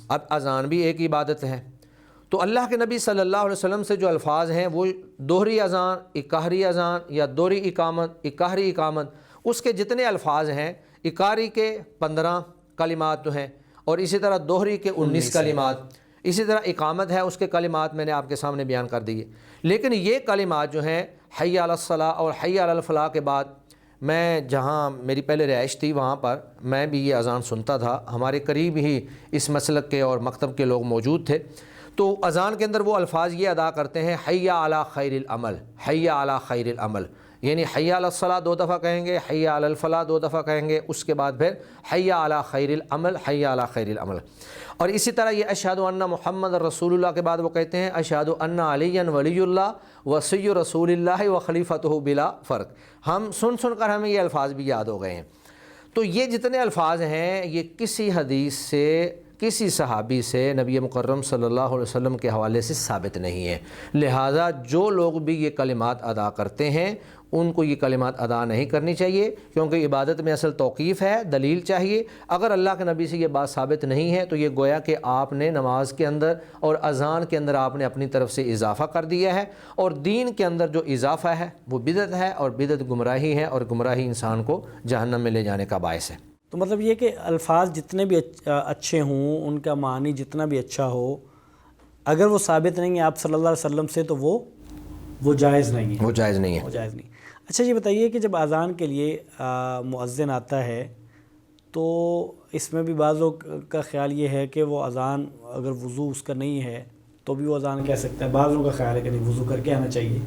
S3: اب اذان بھی ایک عبادت ہے. تو اللہ کے نبی صلی اللہ علیہ وسلم سے جو الفاظ ہیں وہ دوہری اذان، اقہری اذان یا دوہری اقامت، اقہری اقامت، اس کے جتنے الفاظ ہیں، اقاری کے 15 کلمات جو ہیں، اور اسی طرح دوہری کے 19 کلمات، اسی طرح اقامت ہے اس کے کلمات میں نے آپ کے سامنے بیان کر دیے. لیکن یہ کلمات جو ہیں حی علی الصلاۃ اور حی علی الفلاح کے بعد، میں جہاں میری پہلے رہائش تھی وہاں پر میں بھی یہ اذان سنتا تھا. ہمارے قریب ہی اس مسلک کے اور مکتب کے لوگ موجود تھے. تو اذان کے اندر وہ الفاظ یہ ادا کرتے ہیں، حی علی خیر العمل، حی علی خیر العمل، یعنی حی علی الصلاۃ 2 دفعہ کہیں گے، حی علی الفلاح 2 دفعہ کہیں گے، اس کے بعد پھر حی علی خیر العمل، حی علی خیر العمل. اور اسی طرح یہ اشہد ان محمد رسول اللہ کے بعد وہ کہتے ہیں اشہد ان علی ولی اللہ وصی رسول اللہ و خلیفتہ بلا فرق. ہم سن کر ہمیں یہ الفاظ بھی یاد ہو گئے ہیں. تو یہ جتنے الفاظ ہیں یہ کسی حدیث سے، کسی صحابی سے نبی مکرم صلی اللہ علیہ وسلم کے حوالے سے ثابت نہیں ہے. لہٰذا جو لوگ بھی یہ کلمات ادا کرتے ہیں ان کو یہ کلمات ادا نہیں کرنی چاہیے، کیونکہ عبادت میں اصل توقیف ہے، دلیل چاہیے. اگر اللہ کے نبی سے یہ بات ثابت نہیں ہے تو یہ گویا کہ آپ نے نماز کے اندر اور اذان کے اندر آپ نے اپنی طرف سے اضافہ کر دیا ہے، اور دین کے اندر جو اضافہ ہے وہ بدعت ہے، اور بدعت گمراہی ہے، اور گمراہی انسان کو جہنم میں لے جانے کا باعث ہے.
S2: تو مطلب یہ کہ الفاظ جتنے بھی اچھے ہوں، ان کا معنی جتنا بھی اچھا ہو، اگر وہ ثابت نہیں ہے آپ صلی اللہ علیہ وسلم سے تو وہ جائز نہیں ہے،
S3: وہ جائز نہیں ہے.
S2: وہ جائز نہیں. اچھا یہ بتائیے کہ جب اذان کے لیے مؤذن آتا ہے تو اس میں بھی بعض لوگ کا خیال یہ ہے کہ وہ اذان اگر وضو اس کا نہیں ہے تو بھی وہ اذان کہہ سکتا ہے، بعض لوگوں کا خیال ہے کہ نہیں وضو کر کے آنا چاہیے.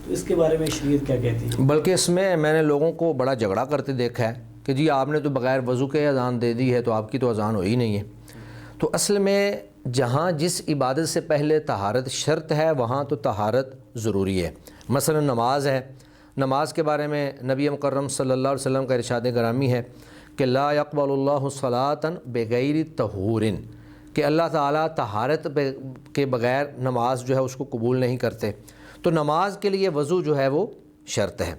S2: تو اس کے بارے میں شریعت کیا کہتی ہے؟
S3: بلکہ اس میں نے لوگوں کو بڑا جھگڑا کرتے دیکھا ہے کہ جی آپ نے تو بغیر وضو کے اذان دے دی ہے تو آپ کی تو اذان ہوئی نہیں ہے. تو اصل میں جہاں جس عبادت سے پہلے طہارت شرط ہے وہاں تو طہارت ضروری ہے. مثلا نماز ہے، نماز کے بارے میں نبی مکرم صلی اللہ علیہ وسلم کا ارشاد گرامی ہے کہ لا يقبل اللہ صلاۃ بغیر طہور، کہ اللہ تعالیٰ طہارت کے بغیر نماز جو ہے اس کو قبول نہیں کرتے. تو نماز کے لیے وضو جو ہے وہ شرط ہے.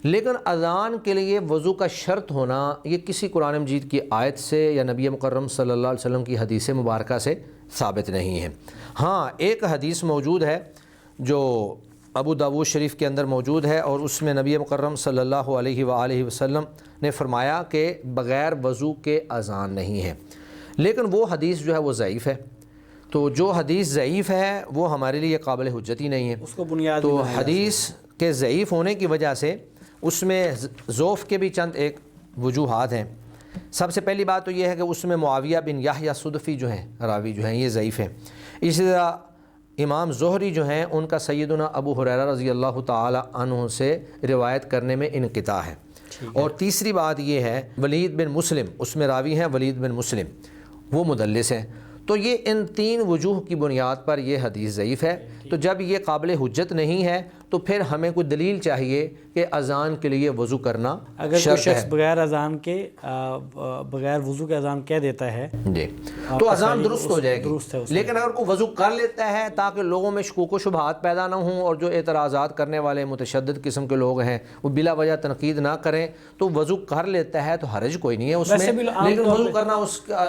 S3: لیکن اذان کے لیے وضو کا شرط ہونا یہ کسی قرآن مجید کی آیت سے یا نبی مکرم صلی اللہ علیہ وسلم کی حدیث مبارکہ سے ثابت نہیں ہے. ہاں ایک حدیث موجود ہے جو ابو داؤد شریف کے اندر موجود ہے، اور اس میں نبی مکرم صلی اللہ علیہ وآلہ وسلم نے فرمایا کہ بغیر وضو کے اذان نہیں ہے. لیکن وہ حدیث جو ہے وہ ضعیف ہے. تو جو حدیث ضعیف ہے وہ ہمارے لیے قابل حجت ہی نہیں ہے.
S2: اس کو بنیاد
S3: تو حدیث کے ضعیف ہونے کی وجہ سے اس میں ضعف کے بھی چند ایک وجوہات ہیں. سب سے پہلی بات تو یہ ہے کہ اس میں معاویہ بن یحییٰ صدفی جو ہیں راوی جو ہیں یہ ضعیف ہیں. اسی طرح امام زہری جو ہیں ان کا سیدنا ابو ہریرہ رضی اللہ تعالی عنہ سے روایت کرنے میں انقطاع ہے. اور تیسری بات یہ ہے ولید بن مسلم، اس میں راوی ہیں ولید بن مسلم، وہ مدلس ہیں. تو یہ ان 3 وجوہ کی بنیاد پر یہ حدیث ضعیف ہے. تو جب یہ قابل حجت نہیں ہے تو پھر ہمیں کوئی دلیل چاہیے کہ اذان کے لیے وضو کرنا
S2: اگر
S3: شرط
S2: کوئی شخص
S3: ہے.
S2: بغیر اذان کے بغیر وضو کے اذان کہہ دیتا ہے
S3: جی تو اذان درست ہو جائے گی.
S2: درست ہے اس
S3: لیکن اگر کوئی وضو کر لیتا ہے تاکہ لوگوں میں شکوک و شبہات پیدا نہ ہوں اور جو اعتراضات کرنے والے متشدد قسم کے لوگ ہیں وہ بلا وجہ تنقید نہ کریں، تو وضو کر لیتا ہے تو حرج کوئی نہیں ہے اس میں، لیکن وضو کرنا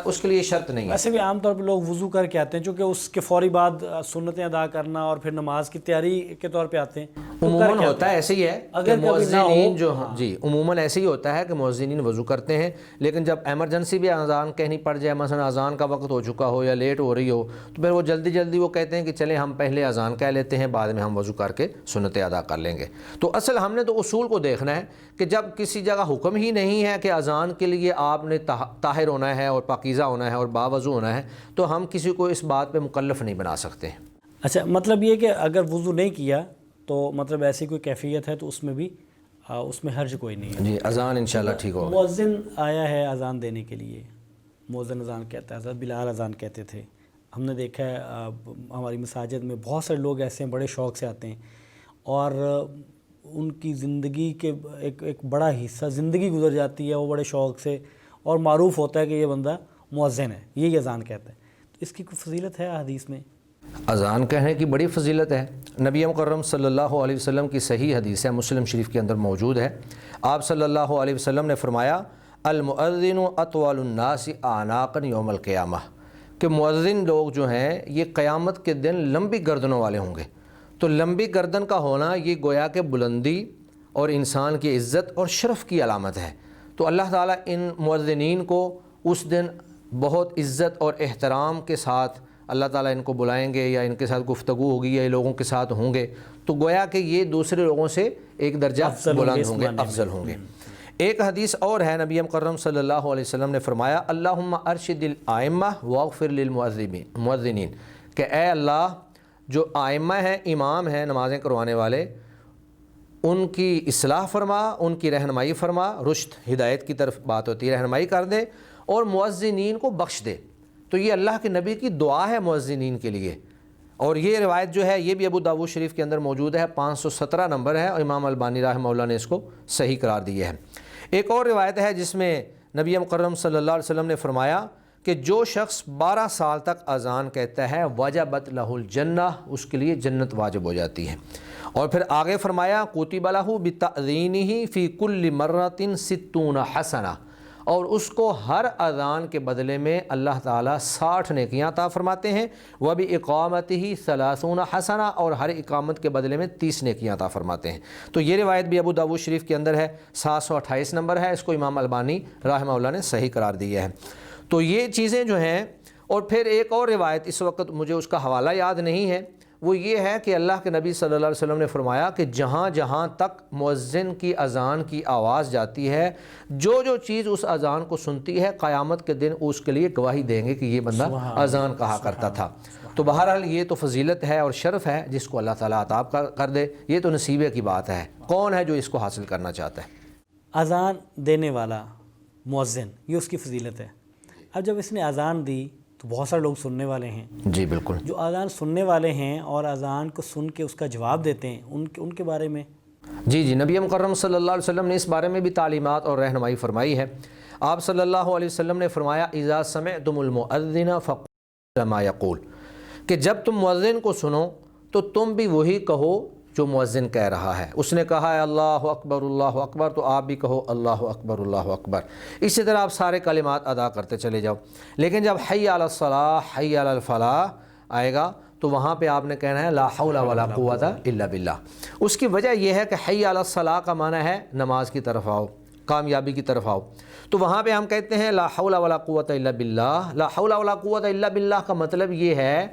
S3: اس کے لیے شرط نہیں ہے.
S2: ویسے بھی عام طور پہ لوگ وضو کر کے آتے ہیں چونکہ اس کے فوری بعد سنتیں ادا کرنا اور پھر نماز کی تیاری کے طور پہ آتے ہیں.
S3: عموماً ہوتا ہے ایسے ہی ہے کہ مؤذنین جو جی عموماً ایسے ہی ہوتا ہے کہ مؤذنین وضو کرتے ہیں، لیکن جب ایمرجنسی بھی اذان کہنی پڑ جائے، مثلا اذان کا وقت ہو چکا ہو یا لیٹ ہو رہی ہو، تو پھر وہ جلدی وہ کہتے ہیں کہ چلیں ہم پہلے اذان کہہ لیتے ہیں، بعد میں ہم وضو کر کے سنتیں ادا کر لیں گے. تو اصل ہم نے تو اصول کو دیکھنا ہے کہ جب کسی جگہ حکم ہی نہیں ہے کہ اذان کے لیے آپ نے طاہر ہونا ہے اور پاکیزہ ہونا ہے اور باوضو ہونا ہے، تو ہم کسی کو اس بات پہ مکلف نہیں بنا سکتے.
S2: اچھا مطلب یہ کہ اگر وضو نہیں کیا تو مطلب ایسی کوئی کیفیت ہے تو اس میں بھی اس میں حرج کوئی نہیں ہے.
S3: جی اذان انشاءاللہ ٹھیک ہوگا.
S2: مؤذن آیا ہے اذان دینے کے لیے، مؤذن اذان کہتا ہے، حضرت بلال اذان کہتے تھے. ہم نے دیکھا ہے ہماری مساجد میں بہت سارے لوگ ایسے ہیں بڑے شوق سے آتے ہیں اور ان کی زندگی کے ایک بڑا حصہ زندگی گزر جاتی ہے وہ بڑے شوق سے، اور معروف ہوتا ہے کہ یہ بندہ مؤذن ہے، یہی اذان کہتا ہے، تو اس کی کوئی فضیلت ہے حدیث میں؟
S3: اذان کہنے کی بڑی فضیلت ہے۔ نبی مکرم صلی اللہ علیہ وسلم کی صحیح حدیث ہے، مسلم شریف کے اندر موجود ہے۔ آپ صلی اللہ علیہ وسلم نے فرمایا المؤذن اطول الناس اعناقا یوم القیامہ، کہ مؤذن لوگ جو ہیں یہ قیامت کے دن لمبی گردنوں والے ہوں گے۔ تو لمبی گردن کا ہونا یہ گویا کہ بلندی اور انسان کی عزت اور شرف کی علامت ہے۔ تو اللہ تعالیٰ ان مؤذنین کو اس دن بہت عزت اور احترام کے ساتھ اللہ تعالیٰ ان کو بلائیں گے، یا ان کے ساتھ گفتگو ہوگی، یا لوگوں کے ساتھ ہوں گے، تو گویا کہ یہ دوسرے لوگوں سے ایک درجہ بلند ہوں گے، افضل ہوں گے۔ ایک حدیث اور ہے، نبی مکرم صلی اللہ علیہ وسلم نے فرمایا اللہم ارشد الائمہ واغفر للمؤذنین، کہ اے اللہ جو آئمہ ہیں، امام ہیں نمازیں کروانے والے، ان کی اصلاح فرما، ان کی رہنمائی فرما، رشد ہدایت کی طرف بات ہوتی ہے، رہنمائی کر دے، اور مؤذنین کو بخش دے۔ تو یہ اللہ کے نبی کی دعا ہے مؤذنین کے لیے، اور یہ روایت جو ہے یہ بھی ابو داؤد شریف کے اندر موجود ہے، 517 نمبر ہے، اور امام البانی رحمہ اللہ نے اس کو صحیح قرار دیا ہے۔ ایک اور روایت ہے جس میں نبی مکرم صلی اللہ علیہ وسلم نے فرمایا کہ جو شخص 12 سال تک اذان کہتا ہے وجبت لہ الجنہ، اس کے لیے جنت واجب ہو جاتی ہے۔ اور پھر آگے فرمایا کتب لہ بتأذینہ فی کل مرۃ 60 حسنہ، اور اس کو ہر اذان کے بدلے میں اللہ تعالیٰ 60 نیکیاں عطا فرماتے ہیں، وباقامتہ 30 حسنہ، اور ہر اقامت کے بدلے میں 30 نیکیاں عطا فرماتے ہیں۔ تو یہ روایت بھی ابو داؤد شریف کے اندر ہے، 728 نمبر ہے، اس کو امام البانی رحمہ اللہ نے صحیح قرار دیا ہے۔ تو یہ چیزیں جو ہیں، اور پھر ایک اور روایت اس وقت مجھے اس کا حوالہ یاد نہیں ہے، وہ یہ ہے کہ اللہ کے نبی صلی اللہ علیہ وسلم نے فرمایا کہ جہاں جہاں تک مؤذن کی اذان کی آواز جاتی ہے، جو جو چیز اس اذان کو سنتی ہے، قیامت کے دن اس کے لیے گواہی دیں گے کہ یہ بندہ اذان کہا کرتا تھا۔ تو بہرحال یہ تو فضیلت ہے اور شرف ہے جس کو اللہ تعالیٰ عطا کر دے، یہ تو نصیبے کی بات ہے، کون ہے جو اس کو حاصل کرنا چاہتا ہے۔
S2: اذان دینے والا مؤذن، یہ اس کی فضیلت ہے۔ اب جب اس نے اذان دی تو بہت سارے لوگ سننے والے ہیں،
S3: جی بالکل،
S2: جو اذان سننے والے ہیں اور اذان کو سن کے اس کا جواب دیتے ہیں، ان کے بارے میں؟
S3: جی نبی مکرم صلی اللہ علیہ وسلم نے اس بارے میں بھی تعلیمات اور رہنمائی فرمائی ہے۔ آپ صلی اللہ علیہ وسلم نے فرمایا اذا سمعتم المؤذن فقولوا ما یقول، کہ جب تم مؤذن کو سنو تو تم بھی وہی کہو جو مؤذن کہہ رہا ہے۔ اس نے کہا ہے اللہ اکبر، تو آپ بھی کہو اللہ اکبر۔ اسی طرح آپ سارے کلمات ادا کرتے چلے جاؤ، لیکن جب حی علی الصلاح حی علی الفلاح آئے گا تو وہاں پہ آپ نے کہنا ہے لا حول ولا قوت الا باللہ۔ اس کی وجہ یہ ہے کہ حی علی الصلاح کا معنی ہے نماز کی طرف آؤ، کامیابی کی طرف آؤ، تو وہاں پہ ہم کہتے ہیں لا حول ولا قوت الا باللہ۔ لا حول ولا قوت الا باللہ کا مطلب یہ ہے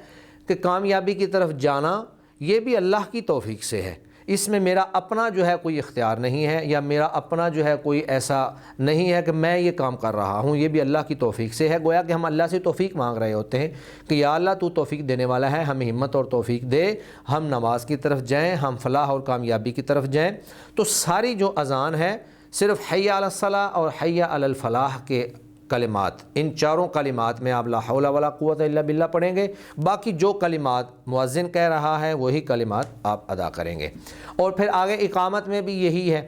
S3: کہ کامیابی کی طرف جانا یہ بھی اللہ کی توفیق سے ہے، اس میں میرا اپنا جو ہے کوئی اختیار نہیں ہے، یا میرا اپنا جو ہے کوئی ایسا نہیں ہے کہ میں یہ کام کر رہا ہوں، یہ بھی اللہ کی توفیق سے ہے۔ گویا کہ ہم اللہ سے توفیق مانگ رہے ہوتے ہیں کہ یا اللہ تو توفیق دینے والا ہے، ہمیں ہمت اور توفیق دے، ہم نماز کی طرف جائیں، ہم فلاح اور کامیابی کی طرف جائیں۔ تو ساری جو اذان ہے صرف حی علی الصلاح اور حی علی الفلاح کے کلمات، ان چاروں کلمات میں آپ لا حول ولا قوت الا باللہ پڑھیں گے، باقی جو کلمات مؤذن کہہ رہا ہے وہی کلمات آپ ادا کریں گے۔ اور پھر آگے اقامت میں بھی یہی ہے۔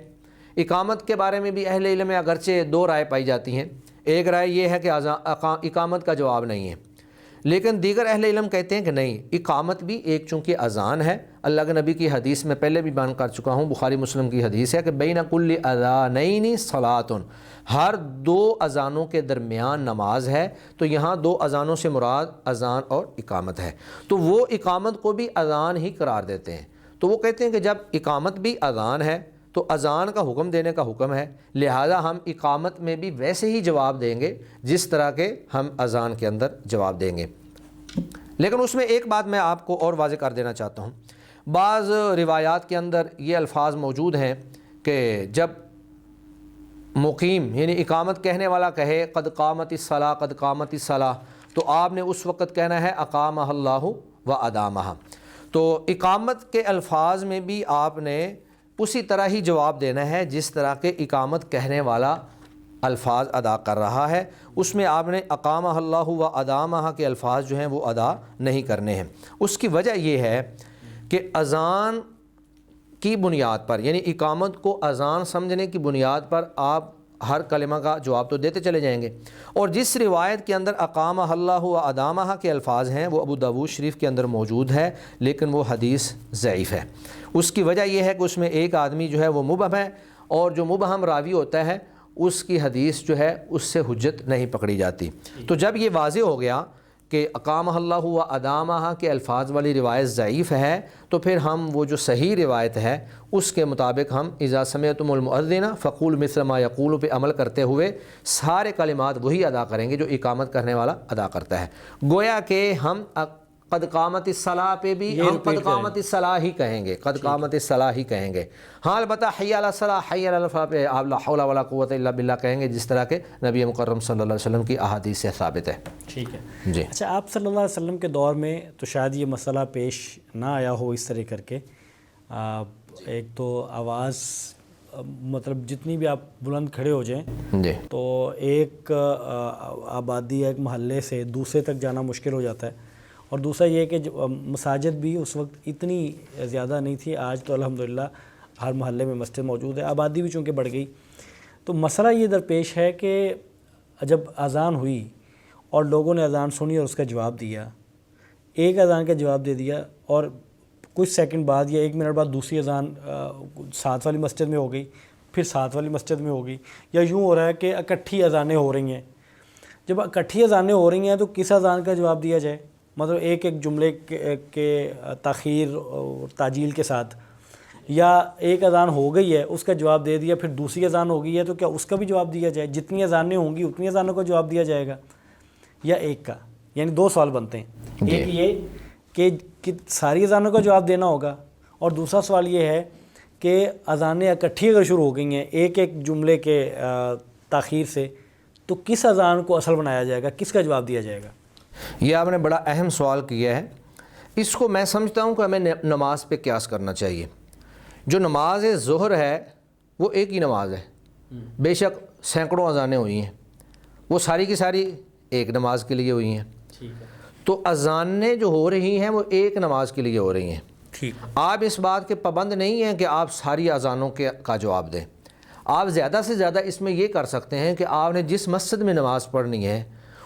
S3: اقامت کے بارے میں بھی اہل علم میں اگرچہ 2 رائے پائی جاتی ہیں۔ ایک رائے یہ ہے کہ اقامت کا جواب نہیں ہے، لیکن دیگر اہل علم کہتے ہیں کہ نہیں، اقامت بھی ایک چونکہ اذان ہے۔ اللہ کے نبی کی حدیث میں پہلے بھی بیان کر چکا ہوں، بخاری مسلم کی حدیث ہے کہ بین کل اذانین صلاۃ، ہر 2 اذانوں کے درمیان نماز ہے۔ تو یہاں 2 اذانوں سے مراد اذان اور اقامت ہے، تو وہ اقامت کو بھی اذان ہی قرار دیتے ہیں۔ تو وہ کہتے ہیں کہ جب اقامت بھی اذان ہے تو اذان کا حکم دینے کا حکم ہے، لہذا ہم اقامت میں بھی ویسے ہی جواب دیں گے جس طرح کے ہم اذان کے اندر جواب دیں گے۔ لیکن اس میں ایک بات میں آپ کو اور واضح کر دینا چاہتا ہوں، بعض روایات کے اندر یہ الفاظ موجود ہیں کہ جب مقیم یعنی اقامت کہنے والا کہے قد قامت الصلاۃ قد قامت الصلاۃ، تو آپ نے اس وقت کہنا ہے اقامہ اللہ و ادامہ۔ تو اقامت کے الفاظ میں بھی آپ نے اسی طرح ہی جواب دینا ہے جس طرح کے اقامت کہنے والا الفاظ ادا کر رہا ہے، اس میں آپ نے اقامہ اللہ و ادامہ کے الفاظ جو ہیں وہ ادا نہیں کرنے ہیں۔ اس کی وجہ یہ ہے کہ اذان کی بنیاد پر، یعنی اقامت کو اذان سمجھنے کی بنیاد پر آپ ہر کلمہ کا جواب تو دیتے چلے جائیں گے۔ اور جس روایت کے اندر اقامہ اللہ و ادامہ کے الفاظ ہیں وہ ابو داؤد شریف کے اندر موجود ہے، لیکن وہ حدیث ضعیف ہے۔ اس کی وجہ یہ ہے کہ اس میں ایک آدمی جو ہے وہ مبہم ہے، اور جو مبہم راوی ہوتا ہے اس کی حدیث جو ہے اس سے حجت نہیں پکڑی جاتی۔ تو جب یہ واضح ہو گیا کہ اقامہ اللہ و ادامہ کے الفاظ والی روایت ضعیف ہے، تو پھر ہم وہ جو صحیح روایت ہے اس کے مطابق ہم اذا سمعتم المؤذن فقولوا مثل ما یقول پہ عمل کرتے ہوئے سارے کلمات وہی ادا کریں گے جو اقامت کرنے والا ادا کرتا ہے۔ گویا کہ ہم قد قامت الصلاۃ پہ بھی ہم قد قامت الصلاۃ ہی کہیں گے، قد قامت الصلاۃ ہی کہیں گے۔ ہاں البتہ حی علی الصلاۃ حی علی الفلاح پہ آپ لا حول ولا قوۃ الا باللہ کہیں گے، جس طرح کہ نبی مکرم صلی اللہ علیہ وسلم کی احادیث سے ثابت ہے۔
S2: ٹھیک ہے
S3: جی
S2: اچھا، آپ صلی اللہ علیہ وسلم کے دور میں تو شاید یہ مسئلہ پیش نہ آیا ہو اس طرح کر کے، ایک تو آواز مطلب جتنی بھی آپ بلند کھڑے ہو جائیں
S3: جی
S2: تو ایک آبادی یا ایک محلے سے دوسرے تک جانا مشکل ہو جاتا ہے، اور دوسرا یہ کہ مساجد بھی اس وقت اتنی زیادہ نہیں تھی، آج تو الحمدللہ ہر محلے میں مسجد موجود ہے، آبادی بھی چونکہ بڑھ گئی۔ تو مسئلہ یہ درپیش ہے کہ جب اذان ہوئی اور لوگوں نے اذان سنی اور اس کا جواب دیا، ایک اذان کا جواب دے دیا اور کچھ سیکنڈ بعد یا 1 منٹ بعد دوسری اذان ساتھ والی مسجد میں ہو گئی، پھر ساتھ والی مسجد میں ہو گئی، یا یوں ہو رہا ہے کہ اکٹھی اذانیں ہو رہی ہیں۔ جب اکٹھی اذانیں ہو رہی ہیں تو کس اذان کا جواب دیا جائے؟ مطلب ایک ایک جملے کے تاخیر اور تعجیل کے ساتھ، یا ایک اذان ہو گئی ہے اس کا جواب دے دیا، پھر دوسری اذان ہو گئی ہے تو کیا اس کا بھی جواب دیا جائے؟ جتنی اذانیں ہوں گی اتنی اذانوں کا جواب دیا جائے گا یا ایک کا؟ یعنی 2 سوال بنتے ہیں، ایک یہ کہ ساری اذانوں کا جواب دینا ہوگا، اور دوسرا سوال یہ ہے کہ اذانیں اکٹھی اگر شروع ہو گئی ہیں ایک ایک جملے کے تاخیر سے، تو کس اذان کو اصل بنایا جائے گا، کس کا جواب دیا جائے گا؟
S3: یہ آپ نے بڑا اہم سوال کیا ہے۔ اس کو میں سمجھتا ہوں کہ ہمیں نماز پہ قیاس کرنا چاہیے۔ جو نماز ظہر ہے وہ ایک ہی نماز ہے، بے شک سینکڑوں اذانیں ہوئی ہیں، وہ ساری کی ساری ایک نماز کے لیے ہوئی ہیں، تو اذانیں جو ہو رہی ہیں وہ ایک نماز کے لیے ہو رہی ہیں۔
S2: ٹھیک،
S3: آپ اس بات کے پابند نہیں ہیں کہ آپ ساری اذانوں کا جواب دیں۔ آپ زیادہ سے زیادہ اس میں یہ کر سکتے ہیں کہ آپ نے جس مسجد میں نماز پڑھنی ہے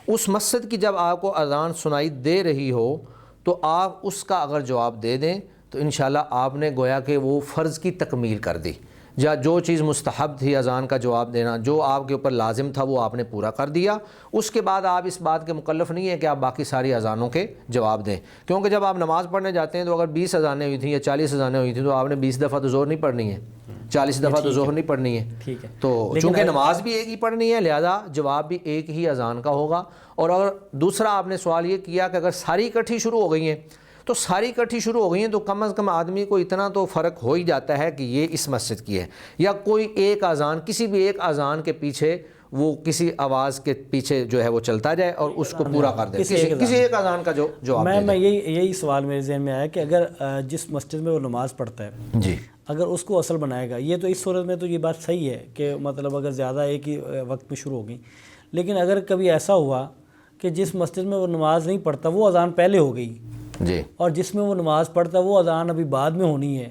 S3: اس مسجد کی جب آپ کو اذان سنائی دے رہی ہو تو آپ اس کا اگر جواب دے دیں تو انشاءاللہ آپ نے گویا کہ وہ فرض کی تکمیل کر دی، یا جو چیز مستحب تھی اذان کا جواب دینا، جو آپ کے اوپر لازم تھا وہ آپ نے پورا کر دیا۔ اس کے بعد آپ اس بات کے مکلف نہیں ہیں کہ آپ باقی ساری اذانوں کے جواب دیں، کیونکہ جب آپ نماز پڑھنے جاتے ہیں تو اگر 20 اذانیں ہوئی تھیں یا 40 اذانیں ہوئی تھیں تو آپ نے 20 دفعہ تو زور نہیں پڑھنی ہے، 40 دفعہ تو ظہر نہیں پڑھنی ہے۔
S2: ٹھیک ہے،
S3: تو چونکہ نماز بھی ایک ہی پڑھنی ہے لہذا جواب بھی ایک ہی اذان کا ہوگا۔ اور اگر دوسرا آپ نے سوال یہ کیا کہ اگر ساری اکٹھی شروع ہو گئی ہیں تو ساری اکٹھی شروع ہو گئی ہیں تو کم از کم آدمی کو اتنا تو فرق ہو ہی جاتا ہے کہ یہ اس مسجد کی ہے، یا کوئی ایک اذان کسی بھی ایک اذان کے پیچھے وہ کسی آواز کے پیچھے جو ہے وہ چلتا جائے اور اس کو پورا کر دے، کسی ایک اذان کا جو جواب دے۔
S2: میں یہی سوال میرے ذہن میں آیا کہ اگر جس مسجد میں وہ نماز پڑھتا ہے
S3: جی
S2: اگر اس کو اصل بنائے گا، یہ تو اس صورت میں تو یہ بات صحیح ہے کہ مطلب اگر زیادہ ایک ہی وقت میں شروع ہو گئی، لیکن اگر کبھی ایسا ہوا کہ جس مسجد میں وہ نماز نہیں پڑھتا وہ اذان پہلے ہو گئی
S3: جی،
S2: اور جس میں وہ نماز پڑھتا وہ اذان ابھی بعد میں ہونی ہے،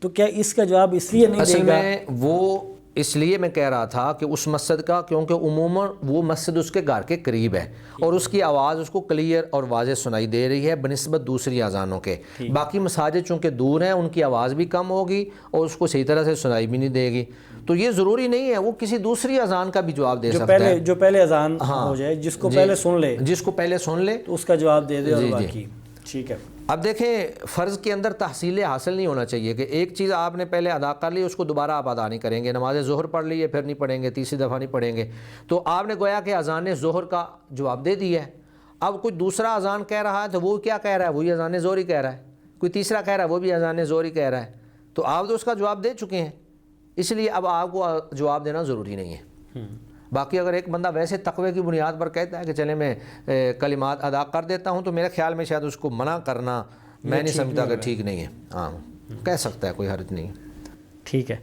S2: تو کیا اس کا جواب اس لیے نہیں دے گا؟
S3: اصل میں وہ اس لیے میں کہہ رہا تھا کہ اس مسجد کا، کیونکہ عموماً وہ مسجد اس کے گھر کے قریب ہے اور اس کی آواز اس کو کلیئر اور واضح سنائی دے رہی ہے بنسبت دوسری اذانوں کے۔ باقی مساجد چونکہ دور ہیں ان کی آواز بھی کم ہوگی اور اس کو صحیح طرح سے سنائی بھی نہیں دے گی، تو یہ ضروری نہیں ہے وہ کسی دوسری اذان کا بھی جواب دے سکتا ہے،
S2: جو پہلے اذان ہو جائے، جس کو پہلے سن لے،
S3: جس کو پہلے سن لے
S2: تو اس کا جواب دے دے اور باقی ٹھیک ہے۔
S3: اب دیکھیں فرض کے اندر تحصیل حاصل نہیں ہونا چاہیے کہ ایک چیز آپ نے پہلے ادا کر لی اس کو دوبارہ آپ ادا نہیں کریں گے، نماز ظہر پڑھ لی ہے پھر نہیں پڑھیں گے، تیسری دفعہ نہیں پڑھیں گے، تو آپ نے گویا کہ اذان ظہر کا جواب دے دیا ہے۔ اب کوئی دوسرا اذان کہہ رہا ہے تو وہ کیا کہہ رہا ہے؟ وہی اذان ظہر ہی کہہ رہا ہے، کوئی تیسرا کہہ رہا ہے وہ بھی اذان ظہر ہی کہہ رہا ہے، تو آپ تو اس کا جواب دے چکے ہیں، اس لیے اب آپ کو جواب دینا ضروری نہیں ہے۔ باقی اگر ایک بندہ ویسے تقوی کی بنیاد پر کہتا ہے کہ چلے میں کلمات ادا کر دیتا ہوں تو میرے خیال میں شاید اس کو منع کرنا میں نہیں سمجھتا کہ ٹھیک نہیں ہے، ہاں کہہ سکتا ہے، کوئی حرج نہیں۔
S2: ٹھیک ہے،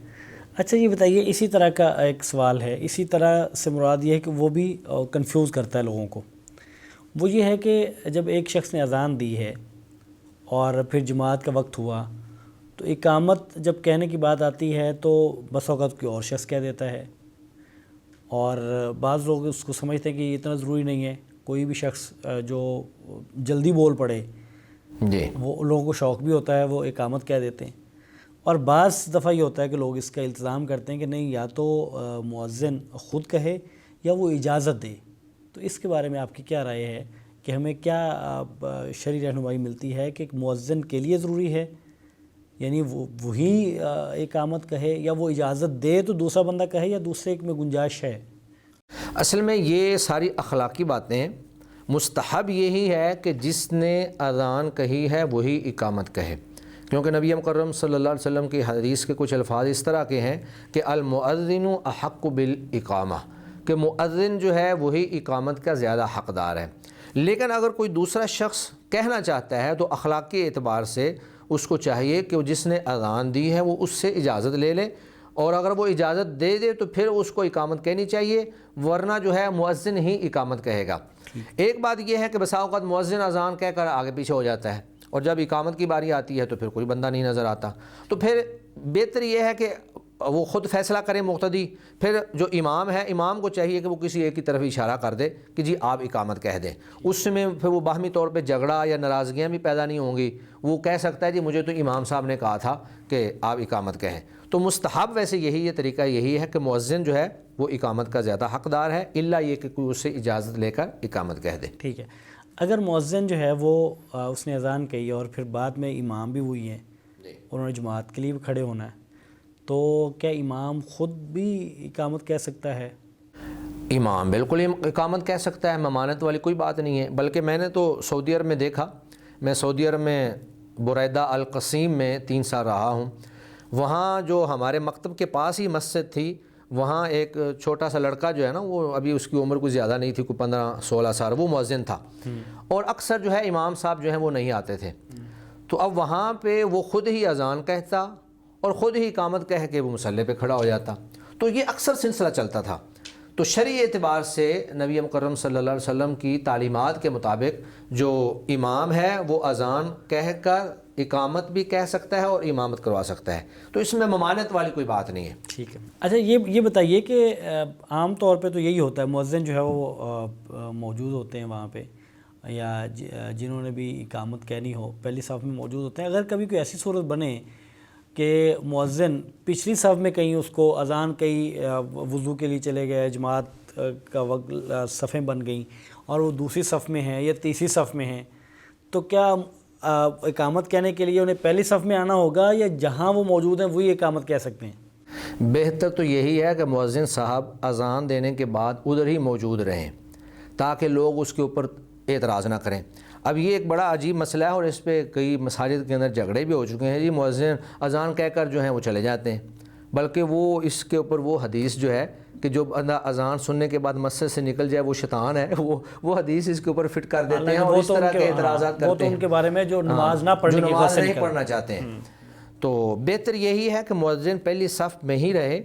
S2: اچھا یہ بتائیے اسی طرح کا ایک سوال ہے، اسی طرح سے مراد یہ ہے کہ وہ بھی کنفیوز کرتا ہے لوگوں کو، وہ یہ ہے کہ جب ایک شخص نے اذان دی ہے اور پھر جماعت کا وقت ہوا تو اقامت جب کہنے کی بات آتی ہے تو بس اوقات کوئی اور شخص کہہ دیتا ہے، اور بعض لوگ اس کو سمجھتے ہیں کہ یہ اتنا ضروری نہیں ہے، کوئی بھی شخص جو جلدی بول پڑے
S3: جی
S2: وہ لوگوں کو شوق بھی ہوتا ہے، وہ اقامت کہہ دیتے ہیں، اور بعض دفعہ یہ ہوتا ہے کہ لوگ اس کا التزام کرتے ہیں کہ نہیں یا تو مؤذن خود کہے یا وہ اجازت دے۔ تو اس کے بارے میں آپ کی کیا رائے ہے کہ ہمیں کیا شرعی رہنمائی ملتی ہے کہ ایک مؤذن کے لیے ضروری ہے، یعنی وہی اقامت کہے، یا وہ اجازت دے تو دوسرا بندہ کہے، یا دوسرے ایک میں گنجائش ہے؟
S3: اصل میں یہ ساری اخلاقی باتیں ہیں۔ مستحب یہی ہے کہ جس نے اذان کہی ہے وہی اقامت کہے، کیونکہ نبی مکرم صلی اللہ علیہ وسلم کی حدیث کے کچھ الفاظ اس طرح کے ہیں کہ المؤذن احق بالاقامہ، کہ مؤذن جو ہے وہی اقامت کا زیادہ حقدار ہے۔ لیکن اگر کوئی دوسرا شخص کہنا چاہتا ہے تو اخلاقی اعتبار سے اس کو چاہیے کہ جس نے اذان دی ہے وہ اس سے اجازت لے لے، اور اگر وہ اجازت دے دے تو پھر اس کو اقامت کہنی چاہیے، ورنہ جو ہے مؤذن ہی اقامت کہے گا۔ ایک بات یہ ہے کہ بسا اوقات مؤذن اذان کہہ کر آگے پیچھے ہو جاتا ہے، اور جب اقامت کی باری آتی ہے تو پھر کوئی بندہ نہیں نظر آتا، تو پھر بہتر یہ ہے کہ وہ خود فیصلہ کرے مقتدی۔ پھر جو امام ہے، امام کو چاہیے کہ وہ کسی ایک کی طرف اشارہ کر دے کہ جی آپ اقامت کہہ دیں، اس میں پھر وہ باہمی طور پہ جھگڑا یا ناراضگیاں بھی پیدا نہیں ہوں گی۔ وہ کہہ سکتا ہے جی مجھے تو امام صاحب نے کہا تھا کہ آپ اقامت کہیں۔ تو مستحب ویسے یہی ہے، طریقہ یہی ہے کہ مؤذن جو ہے وہ اقامت کا زیادہ حقدار ہے، الا یہ کہ کوئی اس سے اجازت لے کر اقامت کہہ دے۔
S2: ٹھیک ہے، اگر مؤذن جو ہے وہ اس نے اذان کہی اور پھر بعد میں امام بھی وہی ہیں، انہوں نے جماعت کے لیے بھی کھڑے ہونا ہے، تو کیا امام خود بھی اقامت کہہ سکتا ہے؟
S3: امام بالکل اقامت کہہ سکتا ہے، ممانعت والی کوئی بات نہیں ہے۔ بلکہ میں نے تو سعودی عرب میں دیکھا، میں سعودی عرب میں بریدہ القصیم میں 3 سال رہا ہوں، وہاں جو ہمارے مکتب کے پاس ہی مسجد تھی، وہاں ایک چھوٹا سا لڑکا جو ہے نا، وہ ابھی اس کی عمر کوئی زیادہ نہیں تھی، کوئی 15-16 سال، وہ مؤذن تھا، اور اکثر جو ہے امام صاحب جو ہیں وہ نہیں آتے تھے، تو اب وہاں پہ وہ خود ہی اذان کہتا اور خود ہی اقامت کہہ کے وہ مصلی پہ کھڑا ہو جاتا، تو یہ اکثر سلسلہ چلتا تھا۔ تو شرعی اعتبار سے نبی مکرم صلی اللہ علیہ وسلم کی تعلیمات کے مطابق جو امام ہے وہ اذان کہہ کر اقامت بھی کہہ سکتا ہے اور امامت کروا سکتا ہے، تو اس میں ممانعت والی کوئی بات نہیں ہے۔
S2: ٹھیک ہے، اچھا یہ بتائیے کہ عام طور پہ تو یہی ہوتا ہے، مؤذن جو ہے وہ موجود ہوتے ہیں وہاں پہ، یا جنہوں نے بھی اقامت کہنی ہو پہلی صف میں موجود ہوتے ہیں۔ اگر کبھی کوئی ایسی صورت بنے کہ مؤذن پچھلی صف میں کہیں اس کو اذان کہیں وضو کے لیے چلے گئے، جماعت کا وقت صفیں بن گئیں اور وہ دوسری صف میں ہیں یا تیسری صف میں ہیں، تو کیا اقامت کہنے کے لیے انہیں پہلی صف میں آنا ہوگا، یا جہاں وہ موجود ہیں وہی اقامت کہہ سکتے ہیں؟
S3: بہتر تو یہی ہے کہ مؤذن صاحب اذان دینے کے بعد ادھر ہی موجود رہیں تاکہ لوگ اس کے اوپر اعتراض نہ کریں۔ اب یہ ایک بڑا عجیب مسئلہ ہے، اور اس پہ کئی مساجد کے اندر جھگڑے بھی ہو چکے ہیں، جی مؤذن اذان کہہ کر جو ہیں وہ چلے جاتے ہیں، بلکہ وہ اس کے اوپر وہ حدیث جو ہے کہ جو بندہ اذان سننے کے بعد مسجد سے نکل جائے وہ شیطان ہے، وہ حدیث اس کے اوپر فٹ کر دیتے ہیں، اور اس طرح کے اعتراضات کرتے ہیں،
S2: وہ تو ان کے بارے میں جو نماز نہ پڑھنے کی
S3: نماز نہیں پڑھنا چاہتے ہیں۔ تو بہتر یہی ہے کہ مؤذن پہلی صف میں ہی رہے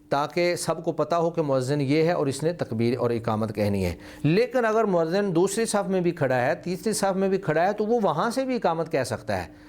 S3: تاکہ سب کو پتہ ہو کہ مؤذن یہ ہے اور اس نے تکبیر اور اقامت کہنی ہے۔ لیکن اگر مؤذن دوسری صف میں بھی کھڑا ہے، تیسری صف میں بھی کھڑا ہے، تو وہ وہاں سے بھی اقامت کہہ سکتا ہے۔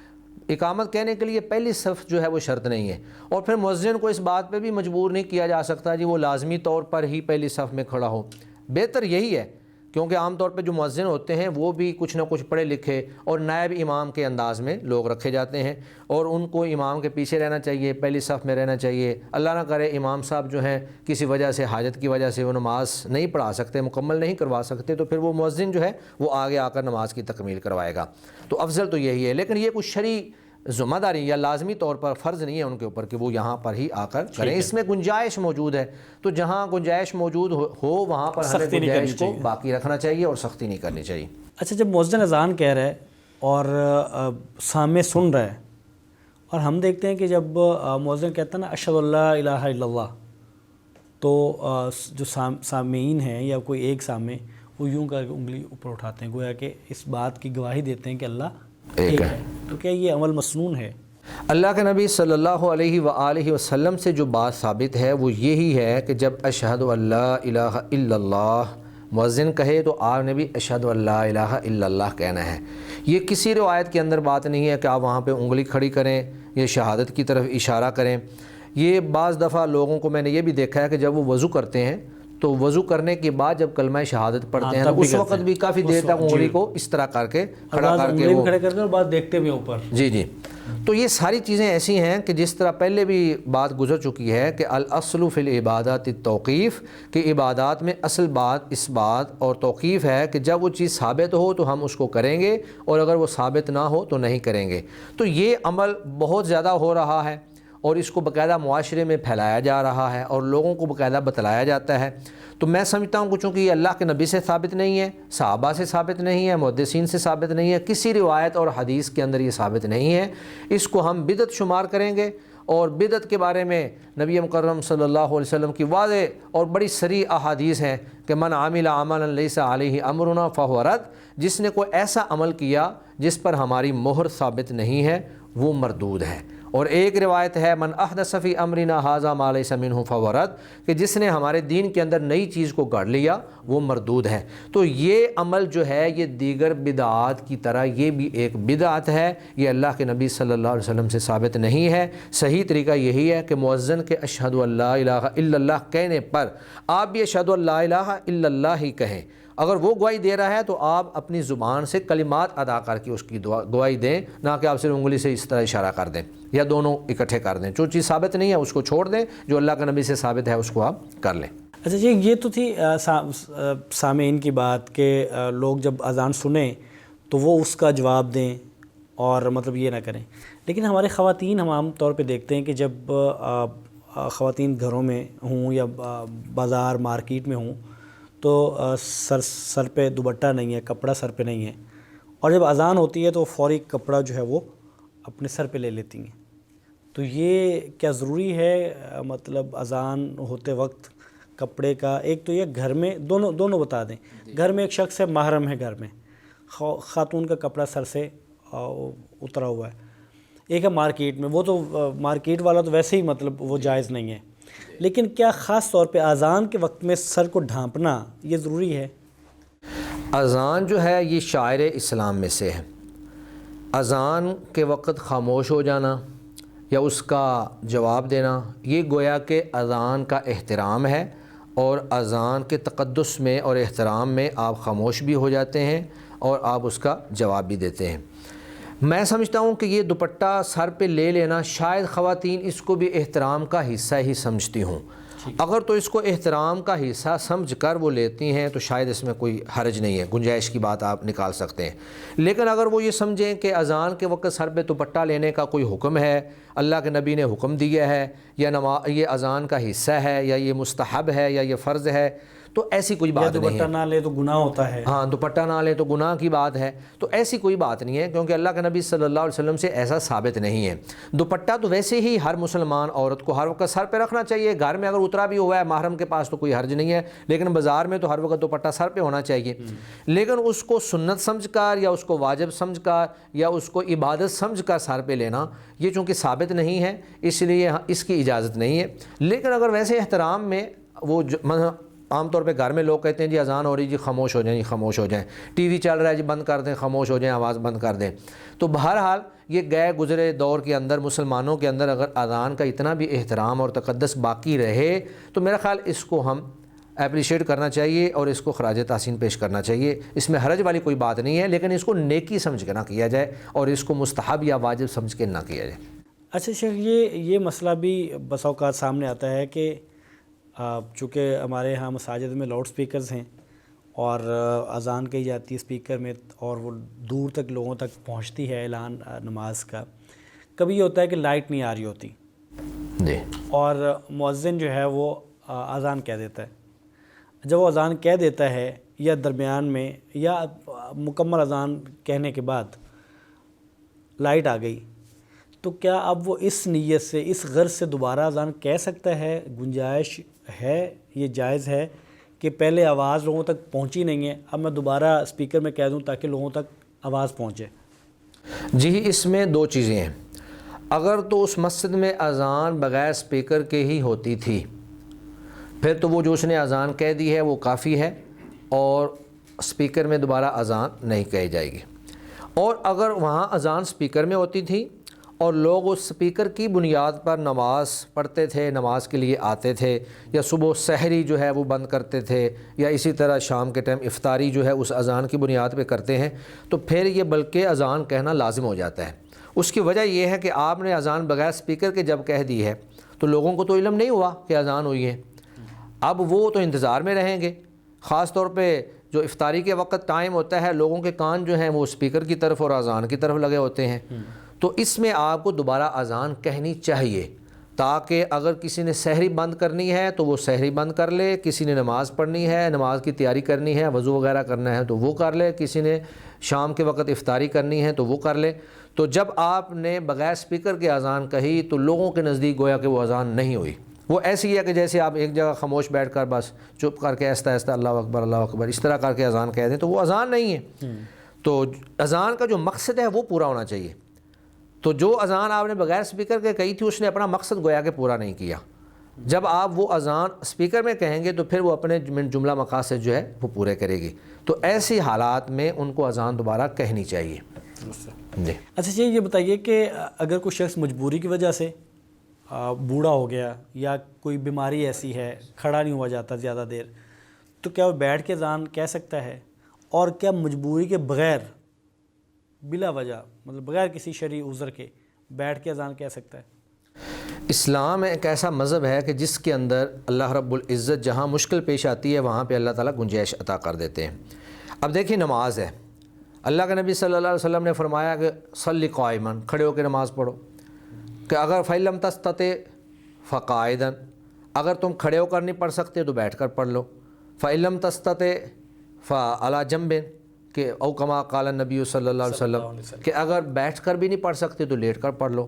S3: اقامت کہنے کے لیے پہلی صف جو ہے وہ شرط نہیں ہے، اور پھر مؤذن کو اس بات پہ بھی مجبور نہیں کیا جا سکتا جی وہ لازمی طور پر ہی پہلی صف میں کھڑا ہو۔ بہتر یہی ہے، کیونکہ عام طور پہ جو مؤذن ہوتے ہیں وہ بھی کچھ نہ کچھ پڑھے لکھے اور نائب امام کے انداز میں لوگ رکھے جاتے ہیں، اور ان کو امام کے پیچھے رہنا چاہیے، پہلی صف میں رہنا چاہیے۔ اللہ نہ کرے امام صاحب جو ہیں کسی وجہ سے، حاجت کی وجہ سے وہ نماز نہیں پڑھا سکتے، مکمل نہیں کروا سکتے، تو پھر وہ مؤذن جو ہے وہ آگے آ کر نماز کی تکمیل کروائے گا۔ تو افضل تو یہی ہے، لیکن یہ کچھ شرعی ذمہ داری یا لازمی طور پر فرض نہیں ہے ان کے اوپر کہ وہ یہاں پر ہی آ کر کریں، اس میں گنجائش موجود ہے، تو جہاں گنجائش موجود ہو وہاں پر ہمیں گنجائش کو باقی رکھنا چاہیے اور سختی نہیں کرنی چاہیے۔
S2: اچھا، جب مؤذن اذان کہہ رہا ہے اور سامع سن رہا ہے، اور ہم دیکھتے ہیں کہ جب مؤذن کہتا ہے نا اشہد اللہ الہ الا اللہ، تو جو سامعین ہیں یا کوئی ایک سامع وہ یوں کر کے انگلی اوپر اٹھاتے ہیں، گویا کہ اس بات کی گواہی دیتے ہیں کہ اللہ ایک ہے۔ تو کیا یہ عمل مسنون ہے؟
S3: اللہ کے نبی صلی اللہ علیہ وآلہ وسلم سے جو بات ثابت ہے وہ یہی ہے کہ جب اشہد اللہ الہ الا اللہ مؤذن کہے تو آپ نے بھی اشہد اللہ الہ الا اللہ کہنا ہے۔ یہ کسی روایت کے اندر بات نہیں ہے کہ آپ وہاں پہ انگلی کھڑی کریں یا شہادت کی طرف اشارہ کریں۔ یہ بعض دفعہ لوگوں کو میں نے یہ بھی دیکھا ہے کہ جب وہ وضو کرتے ہیں تو وضو کرنے کے بعد جب کلمہ شہادت پڑھتے ہیں
S2: تب
S3: تو
S2: بھی
S3: اس وقت
S2: کرتے
S3: بھی
S2: ہیں،
S3: کافی دیر تک انگلی کو اس طرح کر کے کھڑا کر کے وہ
S2: کھڑے کرتے اور بعد دیکھتے بھی اوپر.
S3: جی جی. تو یہ ساری چیزیں ایسی ہیں کہ جس طرح پہلے بھی بات گزر چکی ہے کہ الاصل فی العبادات التوقیف، کہ عبادات میں اصل بات اس بات اور توقیف ہے کہ جب وہ چیز ثابت ہو تو ہم اس کو کریں گے، اور اگر وہ ثابت نہ ہو تو نہیں کریں گے. تو یہ عمل بہت زیادہ ہو رہا ہے اور اس کو باقاعدہ معاشرے میں پھیلایا جا رہا ہے اور لوگوں کو باقاعدہ بتلایا جاتا ہے. تو میں سمجھتا ہوں کہ چونکہ یہ اللہ کے نبی سے ثابت نہیں ہے، صحابہ سے ثابت نہیں ہے، محدثین سے ثابت نہیں ہے، کسی روایت اور حدیث کے اندر یہ ثابت نہیں ہے، اس کو ہم بدعت شمار کریں گے. اور بدعت کے بارے میں نبی مکرم صلی اللہ علیہ وسلم کی واضح اور بڑی صریح احادیث ہیں کہ من عمل عملا لیس علیہ امرنا فہو رد، جس نے کوئی ایسا عمل کیا جس پر ہماری مہر ثابت نہیں ہے وہ مردود ہے. اور ایک روایت ہے من احدث فی امرنا ھذا ما لیس منہ فہو رد، کہ جس نے ہمارے دین کے اندر نئی چیز کو گڑھ لیا وہ مردود ہے. تو یہ عمل جو ہے یہ دیگر بدعات کی طرح یہ بھی ایک بدعت ہے، یہ اللہ کے نبی صلی اللہ علیہ وسلم سے ثابت نہیں ہے. صحیح طریقہ یہی ہے کہ مؤذن کے اشہد ان لا الہ الا اللہ کہنے پر آپ بھی اشہد ان لا الہ الا اللہ ہی کہیں. اگر وہ گواہی دے رہا ہے تو آپ اپنی زبان سے کلمات ادا کر کے اس کی گواہی دیں، نہ کہ آپ صرف انگلی سے اس طرح اشارہ کر دیں یا دونوں اکٹھے کر دیں. جو چیز ثابت نہیں ہے اس کو چھوڑ دیں، جو اللہ کے نبی سے ثابت ہے اس کو آپ کر لیں.
S2: اچھا جی، یہ تو تھی سامعین کی بات کہ لوگ جب اذان سنیں تو وہ اس کا جواب دیں اور مطلب یہ نہ کریں. لیکن ہمارے خواتین ہم عام طور پہ دیکھتے ہیں کہ جب خواتین گھروں میں ہوں یا بازار مارکیٹ میں ہوں تو سر پہ دوپٹہ نہیں ہے، کپڑا سر پہ نہیں ہے، اور جب اذان ہوتی ہے تو فوری کپڑا جو ہے وہ اپنے سر پہ لے لیتی ہیں. تو یہ کیا ضروری ہے مطلب اذان ہوتے وقت کپڑے کا؟ ایک تو یہ گھر میں دونوں بتا دیں. گھر میں ایک شخص ہے، محرم ہے، گھر میں خاتون کا کپڑا سر سے اترا ہوا ہے. ایک ہے مارکیٹ میں، وہ تو مارکیٹ والا تو ویسے ہی مطلب وہ جائز نہیں ہے. لیکن کیا خاص طور پہ اذان کے وقت میں سر کو ڈھانپنا یہ ضروری ہے؟
S3: اذان جو ہے یہ شعائر اسلام میں سے ہے. اذان کے وقت خاموش ہو جانا یا اس کا جواب دینا یہ گویا کہ اذان کا احترام ہے، اور اذان کے تقدس میں اور احترام میں آپ خاموش بھی ہو جاتے ہیں اور آپ اس کا جواب بھی دیتے ہیں. میں سمجھتا ہوں کہ یہ دوپٹہ سر پہ لے لینا شاید خواتین اس کو بھی احترام کا حصہ ہی سمجھتی ہوں. اگر تو اس کو احترام کا حصہ سمجھ کر وہ لیتی ہیں تو شاید اس میں کوئی حرج نہیں ہے، گنجائش کی بات آپ نکال سکتے ہیں. لیکن اگر وہ یہ سمجھیں کہ اذان کے وقت سر پہ دوپٹہ لینے کا کوئی حکم ہے، اللہ کے نبی نے حکم دیا ہے، یا یہ اذان کا حصہ ہے، یا یہ مستحب ہے، یا یہ فرض ہے، تو ایسی کوئی بات نہیں ہے.
S2: دوپٹہ نہ لے تو گناہ ہوتا ہے.
S3: ہاں، دوپٹہ نہ لے تو گناہ کی بات ہے. تو ایسی کوئی بات نہیں ہے، کیونکہ اللہ کے نبی صلی اللہ علیہ وسلم سے ایسا ثابت نہیں ہے. دوپٹہ تو ویسے ہی ہر مسلمان عورت کو ہر وقت سر پہ رکھنا چاہیے. گھر میں اگر اترا بھی ہوا ہے محرم کے پاس تو کوئی حرج نہیں ہے، لیکن بازار میں تو ہر وقت دوپٹہ سر پہ ہونا چاہیے. لیکن اس کو سنت سمجھ کر یا اس کو واجب سمجھ کر یا اس کو عبادت سمجھ کر سر پہ لینا یہ چونکہ ثابت نہیں ہے اس لیے اس کی اجازت نہیں ہے. لیکن اگر ویسے احترام میں وہ عام طور پہ گھر میں لوگ کہتے ہیں جی اذان ہو رہی، جی خاموش ہو جائیں، جی خاموش ہو جائیں، ٹی وی چل رہا ہے، جی بند کر دیں، خاموش ہو جائیں، آواز بند کر دیں. تو بہرحال یہ گئے گزرے دور کے اندر مسلمانوں کے اندر اگر اذان کا اتنا بھی احترام اور تقدس باقی رہے تو میرا خیال اس کو ہم اپریشیٹ کرنا چاہیے اور اس کو خراج تحسین پیش کرنا چاہیے. اس میں حرج والی کوئی بات نہیں ہے، لیکن اس کو نیکی سمجھ کے نہ کیا جائے اور اس کو مستحب یا واجب سمجھ کے نہ کیا جائے.
S2: اچھا شیخ، یہ مسئلہ بھی بس اوقات سامنے آتا ہے کہ چونکہ ہمارے ہاں مساجد میں لاؤڈ سپیکرز ہیں اور اذان کہی جاتی ہے سپیکر میں اور وہ دور تک لوگوں تک پہنچتی ہے اعلان نماز کا. کبھی یہ ہوتا ہے کہ لائٹ نہیں آ رہی ہوتی
S3: جی،
S2: اور مؤذن جو ہے وہ اذان کہہ دیتا ہے. جب وہ اذان کہہ دیتا ہے یا درمیان میں یا مکمل اذان کہنے کے بعد لائٹ آ گئی تو کیا اب وہ اس نیت سے اس غرض سے دوبارہ اذان کہہ سکتا ہے؟ گنجائش ہے، یہ جائز ہے کہ پہلے آواز لوگوں تک پہنچی نہیں ہے، اب میں دوبارہ اسپیکر میں کہہ دوں تاکہ لوگوں تک آواز پہنچے؟
S3: جی، اس میں دو چیزیں ہیں. اگر تو اس مسجد میں اذان بغیر اسپیکر کے ہی ہوتی تھی پھر تو وہ جو اس نے اذان کہہ دی ہے وہ کافی ہے اور اسپیکر میں دوبارہ اذان نہیں کہی جائے گی. اور اگر وہاں اذان اسپیکر میں ہوتی تھی اور لوگ اس سپیکر کی بنیاد پر نماز پڑھتے تھے، نماز کے لیے آتے تھے، یا صبح سحری جو ہے وہ بند کرتے تھے، یا اسی طرح شام کے ٹائم افطاری جو ہے اس اذان کی بنیاد پہ کرتے ہیں، تو پھر یہ بلکہ اذان کہنا لازم ہو جاتا ہے۔ اس کی وجہ یہ ہے کہ آپ نے اذان بغیر سپیکر کے جب کہہ دی ہے تو لوگوں کو تو علم نہیں ہوا کہ اذان ہوئی ہے، اب وہ تو انتظار میں رہیں گے۔ خاص طور پہ جو افطاری کے وقت ٹائم ہوتا ہے، لوگوں کے کان جو ہیں وہ سپیکر کی طرف اور اذان کی طرف لگے ہوتے ہیں، تو اس میں آپ کو دوبارہ اذان کہنی چاہیے، تاکہ اگر کسی نے سحری بند کرنی ہے تو وہ سحری بند کر لے، کسی نے نماز پڑھنی ہے، نماز کی تیاری کرنی ہے، وضو وغیرہ کرنا ہے تو وہ کر لے، کسی نے شام کے وقت افطاری کرنی ہے تو وہ کر لے۔ تو جب آپ نے بغیر سپیکر کے اذان کہی تو لوگوں کے نزدیک گویا کہ وہ اذان نہیں ہوئی، وہ ایسی ہے کہ جیسے آپ ایک جگہ خاموش بیٹھ کر بس چپ کر کے آہستہ آہستہ اللہ اکبر اس طرح کر کے اذان کہہ دیں، تو وہ اذان نہیں ہے۔ تو اذان کا جو مقصد ہے وہ پورا ہونا چاہیے۔ تو جو اذان آپ نے بغیر سپیکر کے کہی تھی اس نے اپنا مقصد گویا کہ پورا نہیں کیا۔ جب آپ وہ اذان سپیکر میں کہیں گے تو پھر وہ اپنے جملہ مقاصد جو ہے وہ پورے کرے گی۔ تو ایسی حالات میں ان کو اذان دوبارہ کہنی چاہیے۔ جی
S2: اچھا جی، یہ بتائیے کہ اگر کوئی شخص مجبوری کی وجہ سے بوڑھا ہو گیا یا کوئی بیماری ایسی ہے، کھڑا نہیں ہوا جاتا زیادہ دیر، تو کیا وہ بیٹھ کے اذان کہہ سکتا ہے؟ اور کیا مجبوری کے بغیر بلا وجہ مطلب بغیر کسی شرعی عذر کے بیٹھ کے اذان کہہ سکتا ہے؟
S3: اسلام ایک ایسا مذہب ہے کہ جس کے اندر اللہ رب العزت جہاں مشکل پیش آتی ہے وہاں پہ اللہ تعالیٰ گنجائش عطا کر دیتے ہیں۔ اب دیکھیں نماز ہے، اللہ کے نبی صلی اللہ علیہ وسلم نے فرمایا کہ صلی قائما، کھڑے ہو کے نماز پڑھو، کہ اگر فَإِلَّمْ تَسْتَطِعْ فَقَاعِدًا، اگر تم کھڑے ہو کر نہیں پڑھ سکتے تو بیٹھ کر پڑھ لو، فَإِلَّمْ تَسْتَطِعْ فَعَلَىٰ جَنْبٍ، کہ او کما قال النبی صلی اللہ علیہ وسلم، کہ اگر بیٹھ کر بھی نہیں پڑھ سکتے تو لیٹ کر پڑھ لو۔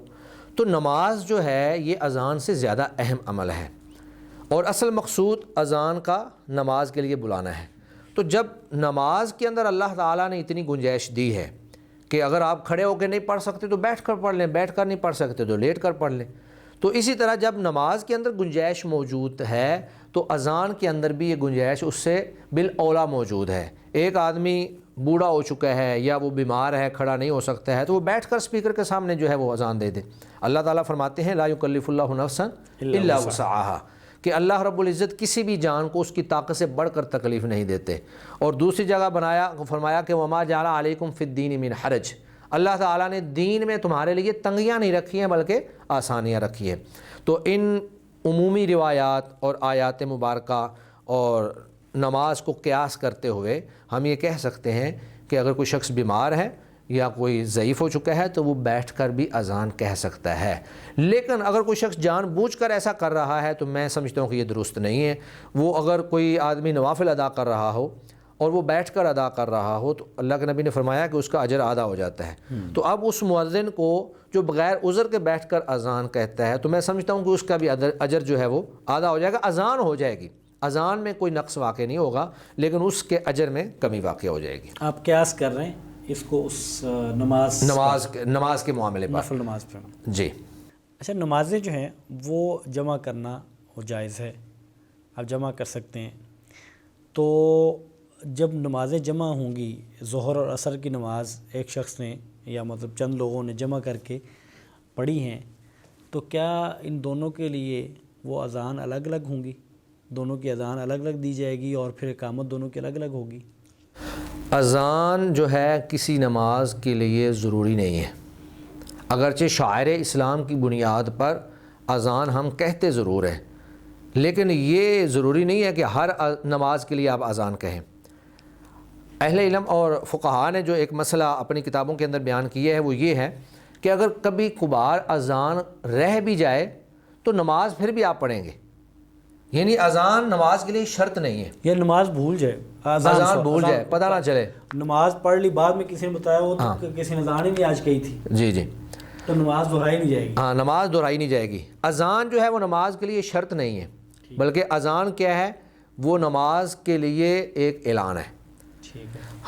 S3: تو نماز جو ہے یہ اذان سے زیادہ اہم عمل ہے، اور اصل مقصود اذان کا نماز کے لیے بلانا ہے۔ تو جب نماز کے اندر اللہ تعالیٰ نے اتنی گنجائش دی ہے کہ اگر آپ کھڑے ہو کے نہیں پڑھ سکتے تو بیٹھ کر پڑھ لیں، بیٹھ کر نہیں پڑھ سکتے تو لیٹ کر پڑھ لیں، تو اسی طرح جب نماز کے اندر گنجائش موجود ہے تو اذان کے اندر بھی یہ گنجائش اس سے بالاولیٰ موجود ہے۔ ایک آدمی بوڑھا ہو چکا ہے یا وہ بیمار ہے، کھڑا نہیں ہو سکتا ہے، تو وہ بیٹھ کر سپیکر کے سامنے جو ہے وہ اذان دے دے۔ اللہ تعالیٰ فرماتے ہیں لا یکلف اللہ نفسا الا وسعہا، کہ اللہ رب العزت کسی بھی جان کو اس کی طاقت سے بڑھ کر تکلیف نہیں دیتے۔ اور دوسری جگہ فرمایا کہ وما جعل علیکم فی الدین من حرج، اللہ تعالیٰ نے دین میں تمہارے لیے تنگیاں نہیں رکھی ہیں بلکہ آسانیاں رکھی ہیں۔ تو ان عمومی روایات اور آیات مبارکہ اور نماز کو قیاس کرتے ہوئے ہم یہ کہہ سکتے ہیں کہ اگر کوئی شخص بیمار ہے یا کوئی ضعیف ہو چکا ہے تو وہ بیٹھ کر بھی اذان کہہ سکتا ہے۔ لیکن اگر کوئی شخص جان بوجھ کر ایسا کر رہا ہے تو میں سمجھتا ہوں کہ یہ درست نہیں ہے۔ وہ اگر کوئی آدمی نوافل ادا کر رہا ہو اور وہ بیٹھ کر ادا کر رہا ہو تو اللہ کے نبی نے فرمایا کہ اس کا اجر آدھا ہو جاتا ہے۔ تو اب اس مؤذن کو جو بغیر عذر کے بیٹھ کر اذان کہتا ہے تو میں سمجھتا ہوں کہ اس کا بھی اجر جو ہے وہ آدھا ہو جائے گا، اذان ہو جائے گی، اذان میں کوئی نقص واقع نہیں ہوگا لیکن اس کے اجر میں کمی واقع ہو جائے گی۔
S2: آپ قیاس کر رہے ہیں اس کو اس
S3: نماز کے معاملے پر،
S2: نفل نماز پہ؟
S3: جی
S2: اچھا، نمازیں جو ہیں وہ جمع کرنا وہ جائز ہے، آپ جمع کر سکتے ہیں۔ تو جب نمازیں جمع ہوں گی، ظہر اور عصر کی نماز ایک شخص نے یا مطلب چند لوگوں نے جمع کر کے پڑھی ہیں، تو کیا ان دونوں کے لیے وہ اذان الگ الگ ہوں گی؟ دونوں کی اذان الگ الگ دی جائے گی اور پھر اقامت دونوں کی الگ الگ ہوگی؟
S3: اذان جو ہے کسی نماز کے لیے ضروری نہیں ہے، اگرچہ شعائر اسلام کی بنیاد پر اذان ہم کہتے ضرور ہیں، لیکن یہ ضروری نہیں ہے کہ ہر نماز کے لیے آپ اذان کہیں۔ اہل علم اور فقہاء نے جو ایک مسئلہ اپنی کتابوں کے اندر بیان کیا ہے وہ یہ ہے کہ اگر کبھی کبھار اذان رہ بھی جائے تو نماز پھر بھی آپ پڑھیں گے، یعنی اذان نماز کے لیے شرط نہیں ہے۔
S2: یا نماز بھول جائے،
S3: اذان بھول جائے، پتہ نہ چلے،
S2: نماز پڑھ لی، بعد میں کسی نے بتایا وہ تو کسی نے اذان ہی نہیں آج کہی تھی،
S3: جی جی،
S2: تو نماز دہرائی نہیں جائے گی؟
S3: ہاں، نماز دہرائی نہیں جائے گی۔ اذان جو ہے وہ نماز کے لیے شرط نہیں ہے، بلکہ اذان کیا ہے، وہ نماز کے لیے ایک اعلان ہے۔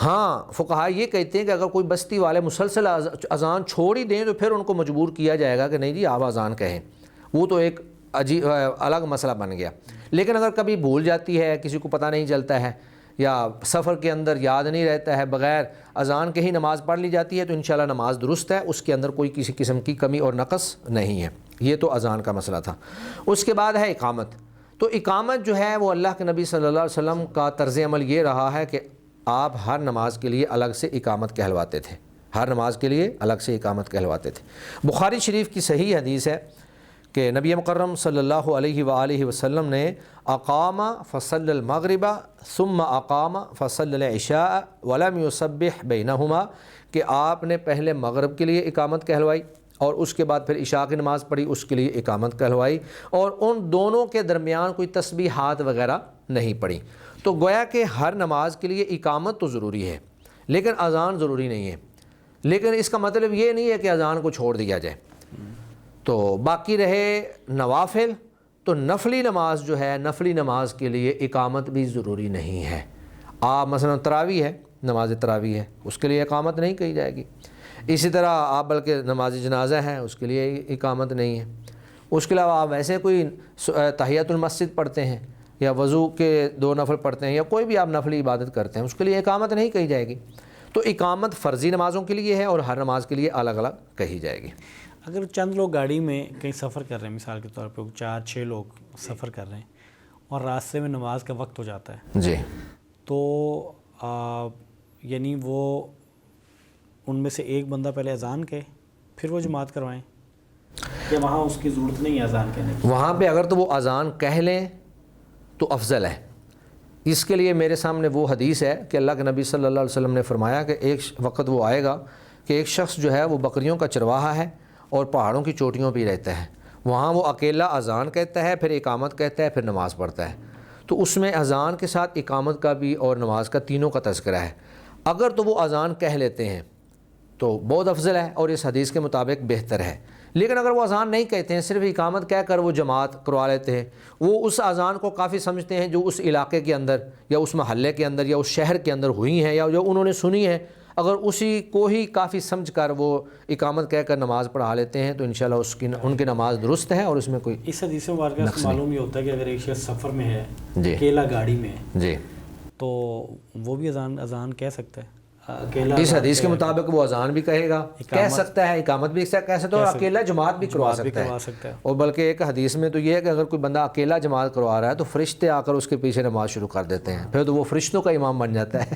S3: ہاں، فقہاء یہ کہتے ہیں کہ اگر کوئی بستی والے مسلسل اذان چھوڑ ہی دیں تو پھر ان کو مجبور کیا جائے گا کہ نہیں جی آپ اذان کہیں، وہ تو ایک الگ مسئلہ بن گیا۔ لیکن اگر کبھی بھول جاتی ہے، کسی کو پتہ نہیں چلتا ہے یا سفر کے اندر یاد نہیں رہتا ہے، بغیر اذان کے ہی نماز پڑھ لی جاتی ہے، تو انشاءاللہ نماز درست ہے، اس کے اندر کوئی کسی قسم کی کمی اور نقص نہیں ہے۔ یہ تو اذان کا مسئلہ تھا۔ اس کے بعد ہے اقامت۔ تو اقامت جو ہے وہ اللہ کے نبی صلی اللہ علیہ وسلم کا طرز عمل یہ رہا ہے کہ آپ ہر نماز کے لیے الگ سے اقامت کہلواتے تھے، ہر نماز کے لیے الگ سے اقامت کہلواتے تھے۔ بخاری شریف کی صحیح حدیث ہے کہ نبی مکرم صلی اللہ علیہ وآلہ وسلم نے اقام فصل المغرب ثم اقام فصل العشاء ولم يسبح بینہما، کہ آپ نے پہلے مغرب کے لیے اقامت کہلوائی اور اس کے بعد پھر عشاء کی نماز پڑھی، اس کے لیے اقامت کہلوائی، اور ان دونوں کے درمیان کوئی تسبیحات وغیرہ نہیں پڑھی۔ تو گویا کہ ہر نماز کے لیے اقامت تو ضروری ہے لیکن اذان ضروری نہیں ہے، لیکن اس کا مطلب یہ نہیں ہے کہ اذان کو چھوڑ دیا جائے۔ تو باقی رہے نوافل، تو نفلی نماز جو ہے، نفلی نماز کے لیے اقامت بھی ضروری نہیں ہے۔ آپ مثلا تراویح ہے، نماز تراویح ہے، اس کے لیے اقامت نہیں کہی جائے گی۔ اسی طرح آپ بلکہ نماز جنازہ ہے، اس کے لیے اقامت نہیں ہے۔ اس کے علاوہ آپ ویسے کوئی تحیۃ المسجد پڑھتے ہیں یا وضو کے 2 نفل پڑھتے ہیں یا کوئی بھی آپ نفلی عبادت کرتے ہیں، اس کے لیے اقامت نہیں کہی جائے گی۔ تو اقامت فرضی نمازوں کے لیے ہے اور ہر نماز کے لیے الگ الگ کہی جائے گی۔
S2: اگر چند لوگ گاڑی میں کہیں سفر کر رہے ہیں، مثال کے طور پہ 4-6 لوگ سفر کر رہے ہیں اور راستے میں نماز کا وقت ہو جاتا ہے،
S3: جی،
S2: تو یعنی وہ ان میں سے ایک بندہ پہلے اذان کہے پھر وہ جماعت کروائیں، یا وہاں اس کی ضرورت نہیں ہے اذان کہنے کی؟
S3: وہاں پہ اگر تو وہ اذان کہہ لیں تو افضل ہے۔ اس کے لیے میرے سامنے وہ حدیث ہے کہ اللہ کے نبی صلی اللہ علیہ وسلم نے فرمایا کہ ایک وقت وہ آئے گا کہ ایک شخص جو ہے وہ بکریوں کا چرواہا ہے اور پہاڑوں کی چوٹیوں پہ رہتا ہے، وہاں وہ اکیلا اذان کہتا ہے، پھر اقامت کہتا ہے، پھر نماز پڑھتا ہے۔ تو اس میں اذان کے ساتھ اقامت کا بھی اور نماز کا تینوں کا تذکرہ ہے۔ اگر تو وہ اذان کہہ لیتے ہیں تو بہت افضل ہے اور اس حدیث کے مطابق بہتر ہے، لیکن اگر وہ اذان نہیں کہتے ہیں، صرف اقامت کہہ کر وہ جماعت کروا لیتے ہیں، وہ اس اذان کو کافی سمجھتے ہیں جو اس علاقے کے اندر یا اس محلے کے اندر یا اس شہر کے اندر ہوئی ہیں یا جو انہوں نے سنی ہے، اگر اسی کو ہی کافی سمجھ کر وہ اقامت کہہ کر نماز پڑھا لیتے ہیں تو انشاءاللہ ان کی نماز درست ہے اور اس میں کوئی
S2: اس حدیث مبارکہ سے معلوم یہ ہوتا ہے کہ اگر ایک شخص سفر میں ہے،
S3: جی،
S2: اکیلا گاڑی میں ہے،
S3: جی،
S2: تو وہ بھی اذان کہہ سکتا ہے اکیلا؟
S3: اس حدیث کے مطابق وہ اذان بھی کہے گا، کہہ سکتا ہے، اقامت بھی کہہ سکتا ہے اور اکیلا جماعت بھی کروا سکتا ہے۔ اور بلکہ ایک حدیث میں تو یہ ہے کہ اگر کوئی بندہ اکیلا جماعت کروا رہا ہے تو فرشتے آ کر اس کے پیچھے نماز شروع کر دیتے ہیں، پھر تو وہ فرشتوں کا امام بن جاتا ہے۔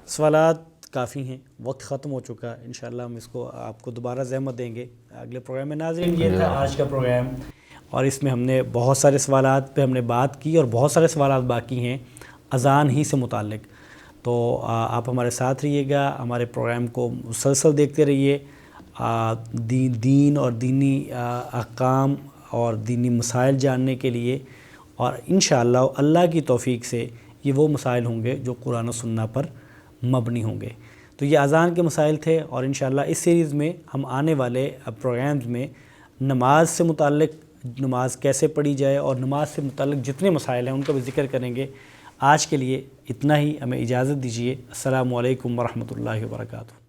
S2: سوالات کافی ہیں، وقت ختم ہو چکا ہے، انشاءاللہ ہم اس کو آپ کو دوبارہ زحمت دیں گے اگلے پروگرام میں۔ ناظرین، یہ تھا آج کا پروگرام اور اس میں ہم نے بہت سارے سوالات پہ ہم نے بات کی اور بہت سارے سوالات باقی ہیں اذان ہی سے متعلق۔ تو آپ ہمارے ساتھ رہیے گا، ہمارے پروگرام کو مسلسل دیکھتے رہیے، دین اور دینی احکام اور دینی مسائل جاننے کے لیے، اور انشاءاللہ اللہ کی توفیق سے یہ وہ مسائل ہوں گے جو قرآن و سنت پر مبنی ہوں گے۔ تو یہ اذان کے مسائل تھے اور انشاءاللہ اس سیریز میں ہم آنے والے پروگرامز میں نماز سے متعلق، نماز کیسے پڑھی جائے اور نماز سے متعلق جتنے مسائل ہیں ان کا بھی ذکر کریں گے۔ آج کے لیے اتنا ہی، ہمیں اجازت دیجیے۔ السلام علیکم ورحمۃ اللہ وبرکاتہ۔